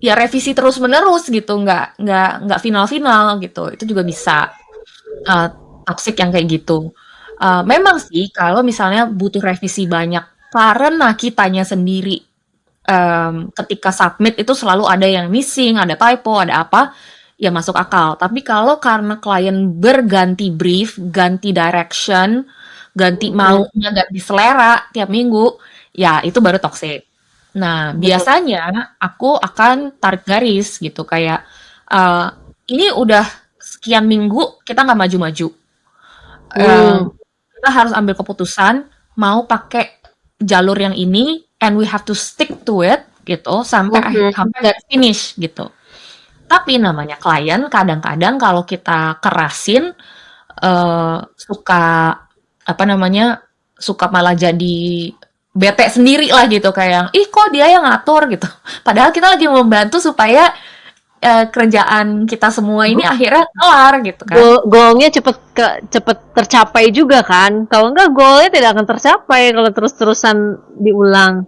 ya revisi terus-menerus gitu, nggak final-final gitu. Itu juga bisa toxic yang kayak gitu. Memang sih kalau misalnya butuh revisi banyak karena kitanya sendiri ketika submit itu selalu ada yang missing, ada typo, ada apa, ya masuk akal. Tapi kalau karena klien berganti brief, ganti direction, ganti maunya, ganti selera tiap minggu, ya itu baru toxic. Nah, biasanya aku akan tarik garis gitu kayak ini udah sekian minggu kita nggak maju-maju. Kita harus ambil keputusan mau pakai jalur yang ini and we have to stick to it gitu sampai garis finish gitu. Tapi namanya klien kadang-kadang kalau kita kerasin suka apa namanya suka malah jadi bete sendiri lah gitu kayak ih kok dia yang ngatur gitu. Padahal kita lagi membantu supaya kerjaan kita semua ini akhirnya kelar gitu kan. Goalnya cepet tercapai juga kan? Kalau enggak goalnya tidak akan tercapai kalau terus-terusan diulang.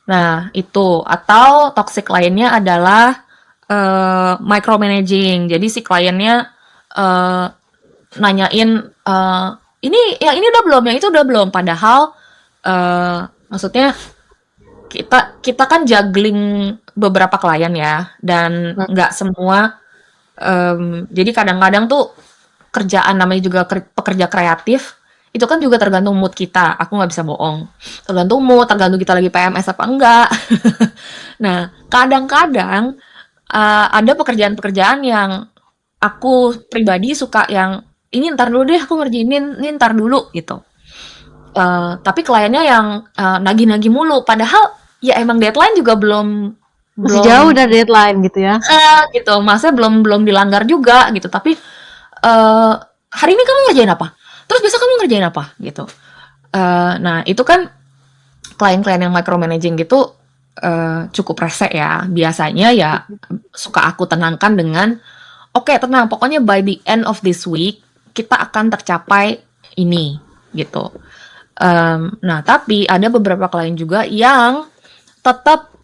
Nah, itu atau toxic lainnya adalah micromanaging. Jadi si kliennya nanyain ini yang ini udah belum, yang itu udah belum. Padahal maksudnya kita kan juggling beberapa klien ya, dan nggak semua. Jadi kadang-kadang tuh kerjaan namanya juga pekerja kreatif itu kan juga tergantung mood kita. Aku nggak bisa bohong. Tergantung mood, tergantung kita lagi PMS apa enggak. Nah, kadang-kadang ada pekerjaan-pekerjaan yang aku pribadi suka yang ini ntar dulu deh aku ngerjainin, ini ntar dulu gitu. Tapi kliennya yang nagih-nagih mulu. Padahal ya emang deadline juga belum Masih jauh dari deadline gitu ya. gitu. Maksudnya belum dilanggar juga gitu. Tapi hari ini kamu ngerjain apa? Terus besok kamu ngerjain apa? Gitu. Nah, itu kan klien-klien yang micromanaging gitu cukup rese ya. Biasanya ya suka aku tenangkan dengan oke, tenang, pokoknya by the end of this week kita akan tercapai ini gitu. Nah, tapi ada beberapa klien juga yang tetap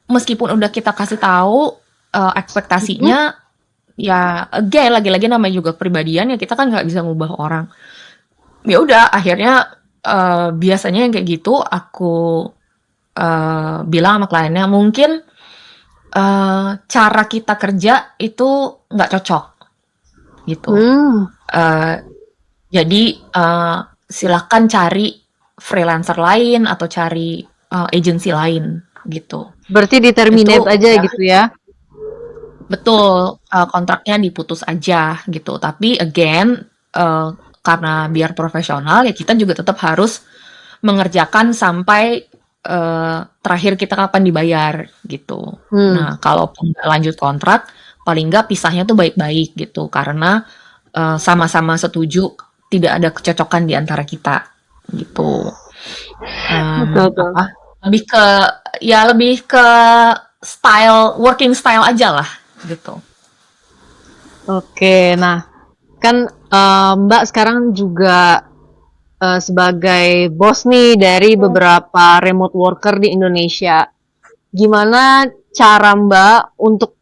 meskipun udah kita kasih tahu ekspektasinya, ya again lagi-lagi namanya juga kepribadian ya kita kan nggak bisa ngubah orang. Ya udah akhirnya biasanya yang kayak gitu aku bilang sama kliennya mungkin cara kita kerja itu nggak cocok gitu. Jadi silakan cari freelancer lain atau cari agensi lain gitu. Berarti di-terminate Itu aja ya, gitu ya. betul, kontraknya diputus aja gitu. Tapi again karena biar profesional ya kita juga tetap harus mengerjakan sampai terakhir kita kapan dibayar gitu. Nah, kalaupun nggak lanjut kontrak, paling nggak pisahnya tuh baik-baik gitu, karena sama-sama setuju tidak ada kecocokan di antara kita gitu. Betul, betul. Apa? Lebih ke style, working style aja lah gitu. Oke, nah kan Mbak sekarang juga sebagai bos nih dari beberapa remote worker di Indonesia. Gimana cara Mbak untuk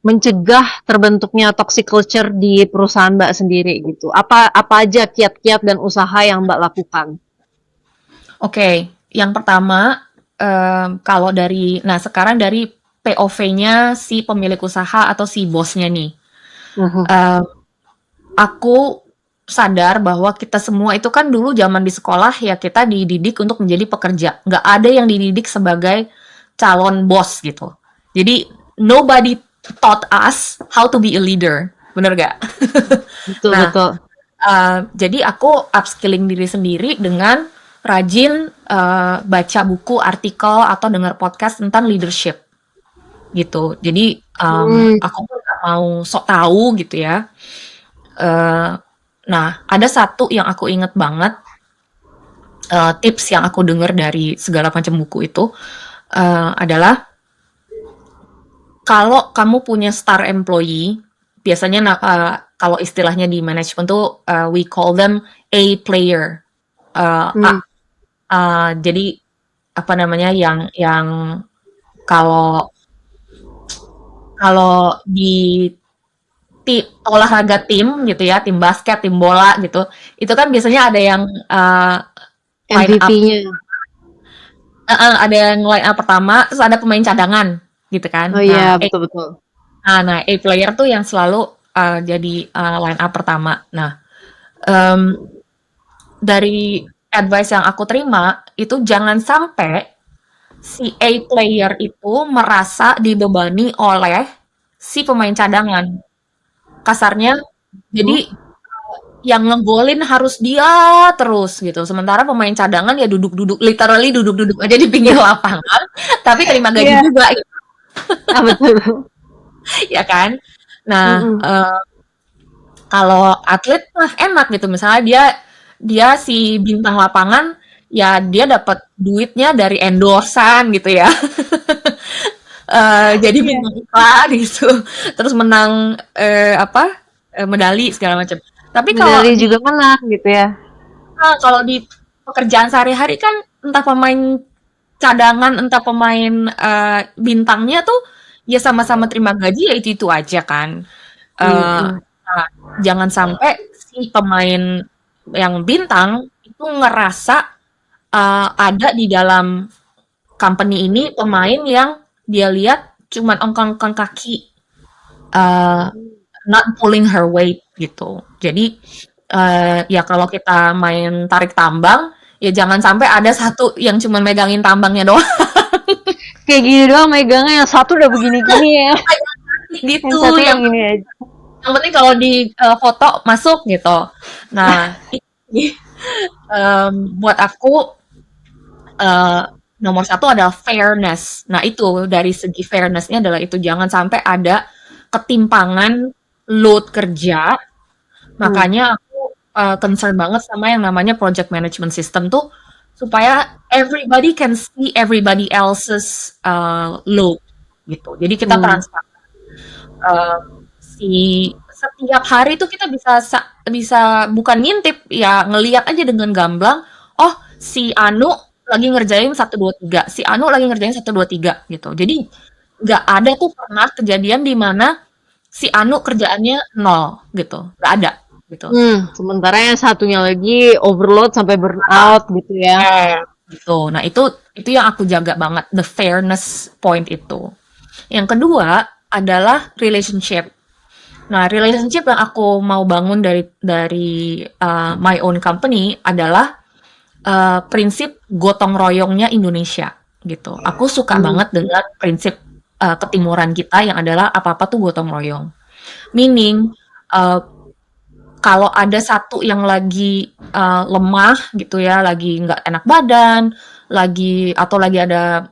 mencegah terbentuknya toxic culture di perusahaan Mbak sendiri gitu? Apa aja kiat-kiat dan usaha yang Mbak lakukan? Oke, yang pertama, kalau sekarang dari POV-nya si pemilik usaha atau si bosnya nih. Aku sadar bahwa kita semua itu kan dulu zaman di sekolah ya kita dididik untuk menjadi pekerja. Nggak ada yang dididik sebagai calon bos gitu. Jadi nobody taught us how to be a leader. Bener gak? Betul, Nah, betul. jadi aku upskilling diri sendiri dengan rajin baca buku, artikel, atau dengar podcast tentang leadership gitu. Jadi aku pun nggak mau sok tahu gitu ya. Nah, ada satu yang aku inget banget, tips yang aku dengar dari segala macam buku itu adalah kalau kamu punya star employee, biasanya kalau istilahnya di manajemen tuh we call them A player. Jadi apa namanya yang kalau di olahraga tim gitu ya, tim basket, tim bola gitu, itu kan biasanya ada yang line up, MVP-nya. ada yang line up pertama, terus ada pemain cadangan gitu kan. Oh iya, betul-betul. Nah, A player tuh yang selalu jadi line up pertama. Nah, dari advice yang aku terima itu jangan sampai si A player itu merasa dibebani oleh si pemain cadangan. Kasarnya, jadi yang ngegolin harus dia terus gitu. Sementara pemain cadangan ya duduk-duduk, literally duduk-duduk aja di pinggir lapangan, tapi terima gaji Iya. juga gitu, Ah, betul. ya kan? Nah, kalau atlet mah enak gitu. Misalnya dia si bintang lapangan, ya dia dapat duitnya dari endorsan gitu ya. Jadi bintang iklan gitu, terus menang medali segala macam. Tapi Medali juga menang gitu ya. kalau di pekerjaan sehari-hari kan entah pemain cadangan, entah pemain bintangnya tuh ya sama-sama terima gaji ya itu aja kan. Nah, jangan sampai si pemain yang bintang itu ngerasa ada di dalam company ini pemain yang dia lihat cuman ongkang-ongkang kaki, not pulling her weight gitu. Jadi ya kalau kita main tarik tambang, ya jangan sampai ada satu yang cuman megangin tambangnya doang. Kayak gini doang megangnya, yang satu udah begini-gini ya. Gitu. Yang satu yang gini aja. Yang penting kalau di foto masuk gitu. Nah, buat aku nomor satu adalah fairness. Nah itu dari segi fairnessnya adalah itu jangan sampai ada ketimpangan load kerja. Makanya aku concern banget sama yang namanya project management system tuh supaya everybody can see everybody else's load gitu. Jadi kita transparan. Setiap hari itu kita bisa bukan ngintip ya ngelihat aja dengan gamblang. Oh si Anu lagi ngerjain 1 2 3, si Anu lagi ngerjain 1 2 3 gitu. Jadi nggak ada tuh pernah kejadian di mana si Anu kerjaannya 0 gitu, nggak ada gitu. Sementara yang satunya lagi overload sampai burnout gitu ya. Gitu. Nah itu yang aku jaga banget, the fairness point itu. Yang kedua adalah relationship. Nah, relationship yang aku mau bangun dari my own company adalah prinsip gotong royongnya Indonesia gitu. Aku suka banget dengan prinsip ketimuran kita yang adalah apa-apa tuh gotong royong. Meaning kalau ada satu yang lagi lemah gitu ya, lagi nggak enak badan, lagi ada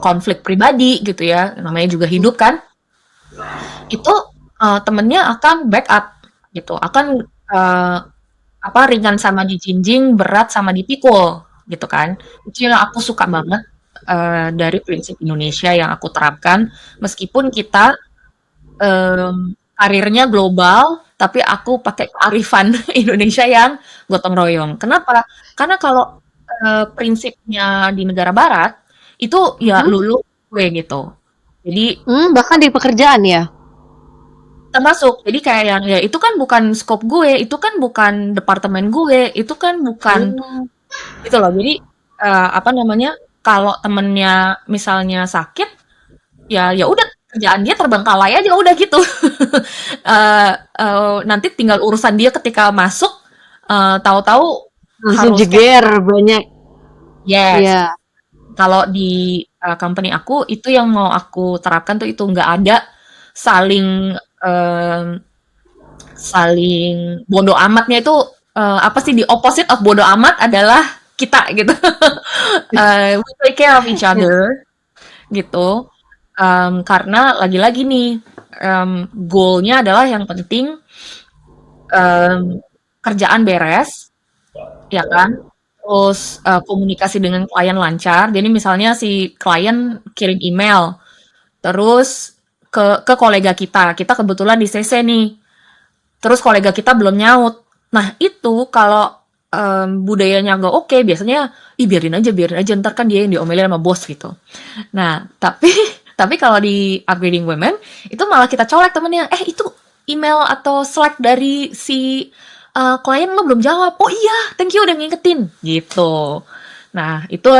konflik pribadi gitu ya, namanya juga hidup kan, itu temennya akan backup gitu, akan apa ringan sama dijinjing, berat sama dipikul gitu kan. Itu yang aku suka banget dari prinsip Indonesia yang aku terapkan, meskipun kita karirnya global, tapi aku pakai kearifan Indonesia yang gotong royong. Kenapa? Karena kalau prinsipnya di negara Barat itu ya Mhm. lulu gue gitu. Jadi Bahkan di pekerjaan ya? termasuk, jadi kayak yang ya itu kan bukan scope gue, itu kan bukan departemen gue, itu kan bukan Mmm, gitu loh. Jadi apa namanya? Kalau temennya misalnya sakit, ya ya udah kerjaan dia terbengkalai aja udah gitu. Nanti tinggal urusan dia ketika masuk, tahu-tahu langsung harus kayak jeger banyak. yes. Iya. Kalau di company aku itu yang mau aku terapkan tuh itu nggak ada saling saling bodoh amatnya itu apa sih di opposite of bodoh amat adalah kita gitu. We take care of each Ya. other gitu. Karena lagi-lagi nih goalnya adalah yang penting kerjaan beres, ya kan? Terus komunikasi dengan klien lancar. Jadi misalnya si klien kirim email, terus ke kolega kita kebetulan di CC nih. Terus kolega kita belum nyaut. Nah itu kalau budayanya nggak oke, biasanya ih biarin aja, ntar kan dia yang diomelin sama bos gitu. Nah, tapi tapi kalau di Upgrading Women itu malah kita colek temennya. Itu email atau Slack dari si klien lo belum jawab. Oh iya, thank you udah ngingetin gitu. Nah, itu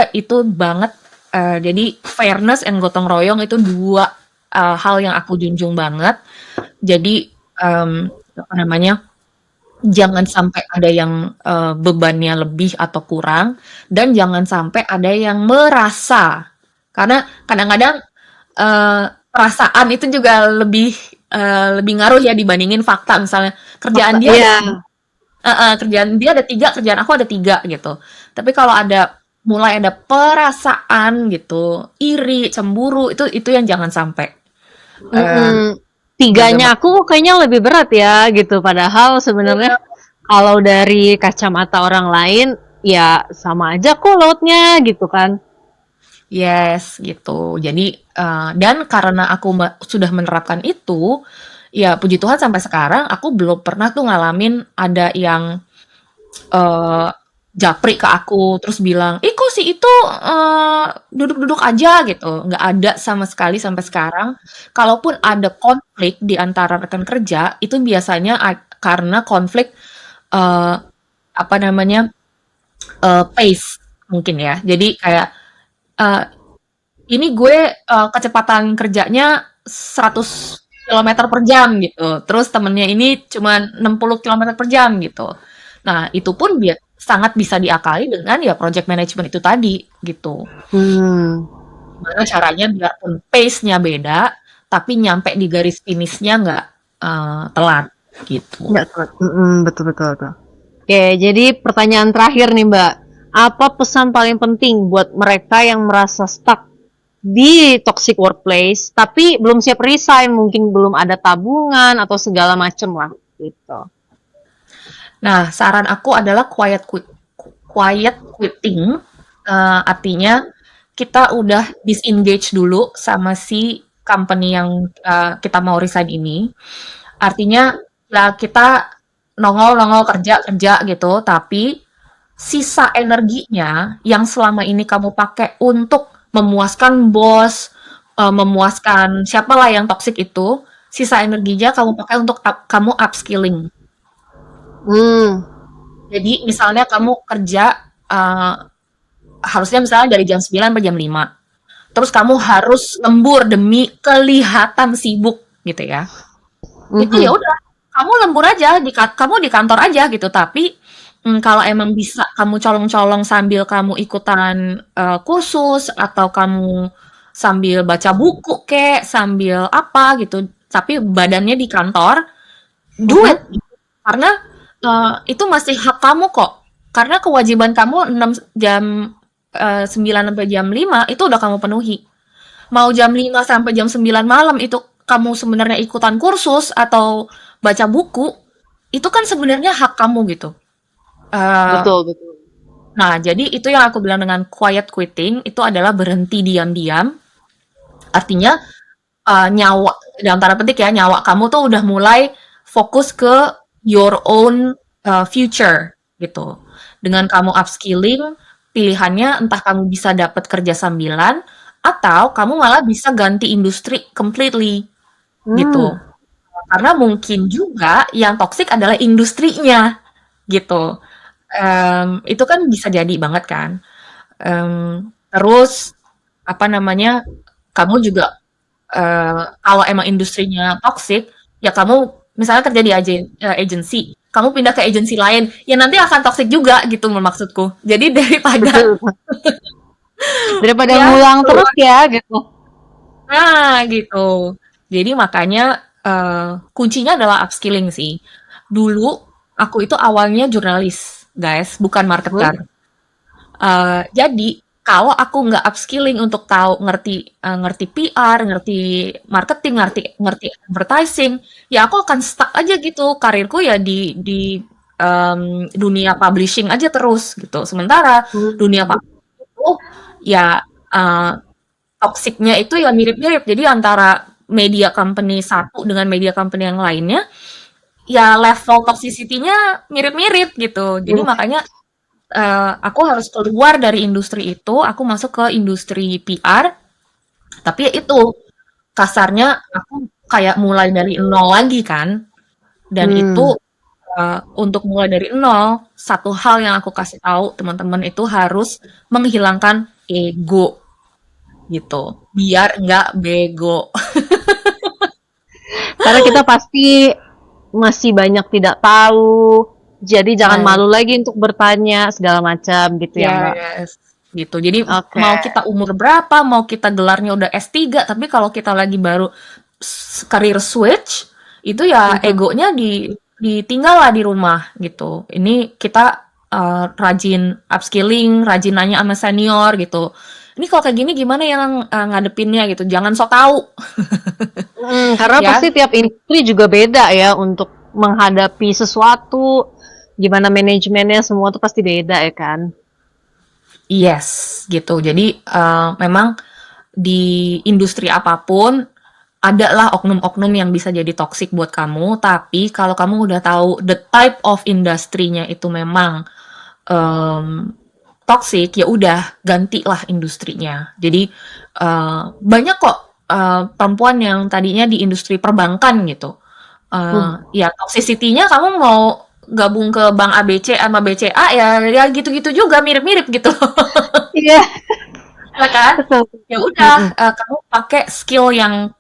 banget jadi fairness and gotong royong itu dua hal yang aku junjung banget. Jadi apa namanya? Jangan sampai ada yang bebannya lebih atau kurang dan jangan sampai ada yang merasa. Karena kadang-kadang perasaan itu juga lebih ngaruh ya dibandingin fakta. Misalnya Fakta kerjaan dia ada iya. kerjaan dia ada 3, kerjaan aku ada 3 gitu. Tapi kalau mulai ada perasaan gitu, iri, cemburu, itu yang jangan sampai eh, Mhm. jaga Tiganya aku kayaknya lebih berat ya gitu. Padahal sebenarnya kalau dari kacamata orang lain ya sama aja kok lautnya gitu kan. yes gitu. Jadi dan karena aku sudah menerapkan itu, ya puji Tuhan sampai sekarang aku belum pernah tuh ngalamin ada yang eh, japri ke aku terus bilang, "Ih kok sih itu duduk-duduk aja gitu." Nggak ada sama sekali sampai sekarang. Kalaupun ada konflik di antara rekan kerja, itu biasanya karena konflik eh, apa namanya pace mungkin ya. Jadi kayak eh, ini gue kecepatan kerjanya 100 km per jam gitu. Terus temennya ini cuma 60 km per jam gitu. Nah, itu pun sangat bisa diakali dengan ya project management itu tadi gitu. Hmm, Gimana caranya biarpun pace-nya beda, tapi nyampe di garis finishnya nggak telat gitu. nggak telat. Betul betul betul. Oke, jadi pertanyaan terakhir nih Mbak. Apa pesan paling penting buat mereka yang merasa stuck di toxic workplace tapi belum siap resign, mungkin belum ada tabungan atau segala macem lah gitu. Nah, saran aku adalah quiet quitting. Artinya kita udah disengage dulu sama si company yang kita mau resign ini. Artinya ya kita nongol-nongol kerja-kerja gitu, tapi sisa energinya yang selama ini kamu pakai untuk memuaskan bos, memuaskan siapalah yang toxic itu, sisa energinya kamu pakai untuk kamu upskilling. Hmm, Jadi misalnya kamu kerja uh, harusnya misalnya dari jam 9 sampai jam 5. Terus kamu harus lembur demi kelihatan sibuk gitu ya. Itu ya mhm, udah, kamu lembur aja kamu di kantor aja gitu. Tapi kalau emang bisa kamu colong-colong sambil kamu ikutan kursus atau kamu sambil baca buku kek, sambil apa gitu. Tapi badannya di kantor, do it. mhm. Karena itu masih hak kamu kok. Karena kewajiban kamu 6 jam 9 sampai jam 5 itu udah kamu penuhi. Mau jam 5 sampai jam 9 malam itu kamu sebenarnya ikutan kursus atau baca buku, itu kan sebenarnya hak kamu gitu. Eh, Betul, betul. nah, jadi itu yang aku bilang dengan quiet quitting itu adalah berhenti diam-diam. Artinya nyawa dalam tanda petik ya, nyawa kamu tuh udah mulai fokus ke your own future gitu. Dengan kamu upskilling, pilihannya entah kamu bisa dapat kerja sambilan atau kamu malah bisa ganti industri completely Hmm, gitu. Karena mungkin juga yang toksik adalah industrinya gitu. Itu kan bisa jadi banget kan. Terus apa namanya? Kamu juga kalau emang industrinya toxic, ya kamu misalnya kerja di agency, kamu pindah ke agency lain, ya nanti akan toxic juga gitu maksudku. Jadi daripada betul. Daripada ya ngulang terus keluar, ya gitu. nah gitu. Jadi makanya kuncinya adalah upskilling sih. Dulu aku itu awalnya jurnalis, guys, bukan Hmm? marketer. Jadi kalau aku nggak upskilling untuk tahu ngerti PR, ngerti marketing, ngerti ngerti advertising, ya aku akan stuck aja gitu karirku ya di dunia publishing aja terus gitu. Sementara dunia Hmm. publishing itu ya eh, toksiknya itu ya mirip-mirip. Jadi antara media company satu dengan media company yang lainnya, ya level toxicity-nya mirip-mirip gitu. Jadi makanya aku harus keluar dari industri itu, aku masuk ke industri PR, tapi ya itu kasarnya aku kayak mulai dari nol lagi kan, dan Hmm. itu untuk mulai dari nol, satu hal yang aku kasih tahu teman-teman itu harus menghilangkan ego gitu, biar nggak bego. Karena kita pasti masih banyak tidak tahu. Jadi jangan Nah, malu lagi untuk bertanya segala macam gitu ya, Mbak. yes, gitu. Jadi Oke. mau kita umur berapa, mau kita gelarnya udah S3, tapi kalau kita lagi baru career switch, itu ya Mhm. egonya ditinggal lah di rumah gitu. Ini kita rajin upskilling, rajin nanya sama senior gitu. Ini kalau kayak gini gimana yang ngadepinnya gitu. Jangan sok tahu Karena pasti ya. tiap industri juga beda ya untuk menghadapi sesuatu, gimana manajemennya semua tuh pasti beda ya kan. Yes, gitu. Jadi memang di industri apapun adalah oknum-oknum yang bisa jadi toksik buat kamu, tapi kalau kamu udah tahu the type of industrinya itu memang toxic, ya udah gantilah industrinya. Jadi banyak kok perempuan yang tadinya di industri perbankan gitu. Hmm. Ya toxicity-nya kamu mau gabung ke bank ABC sama BCA ya ya gitu-gitu juga mirip-mirip gitu. Iya, Ya kan? betul. Ya udah, Mhm. kamu pakai skill yang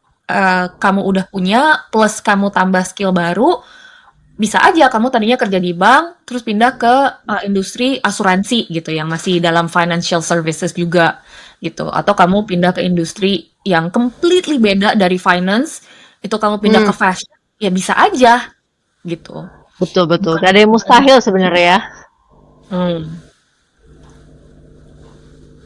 kamu udah punya, plus kamu tambah skill baru, bisa aja kamu tadinya kerja di bank, terus pindah ke industri asuransi gitu, yang masih dalam financial services juga gitu. Atau kamu pindah ke industri yang completely beda dari finance, itu kamu pindah Hmm, ke fashion, ya bisa aja gitu. betul betul. Bukan Gak ada yang mustahil sebenarnya ya. hmm.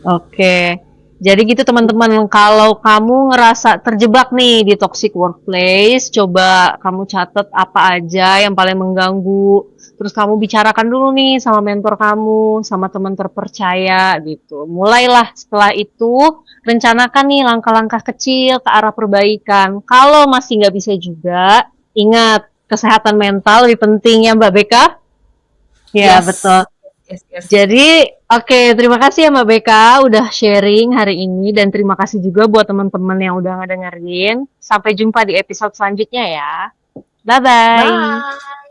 Oke. Jadi gitu teman-teman, kalau kamu ngerasa terjebak nih di toxic workplace, coba kamu catat apa aja yang paling mengganggu. Terus kamu bicarakan dulu nih sama mentor kamu, sama teman terpercaya gitu. Mulailah setelah itu, rencanakan nih langkah-langkah kecil ke arah perbaikan. Kalau masih nggak bisa juga, ingat kesehatan mental lebih penting ya Mbak Beka. Ya, betul. Yes, yes, yes. Jadi, oke, terima kasih ya Mbak Beka udah sharing hari ini dan terima kasih juga buat teman-teman yang udah ngedengerin. Sampai jumpa di episode selanjutnya ya. Bye-bye. Bye.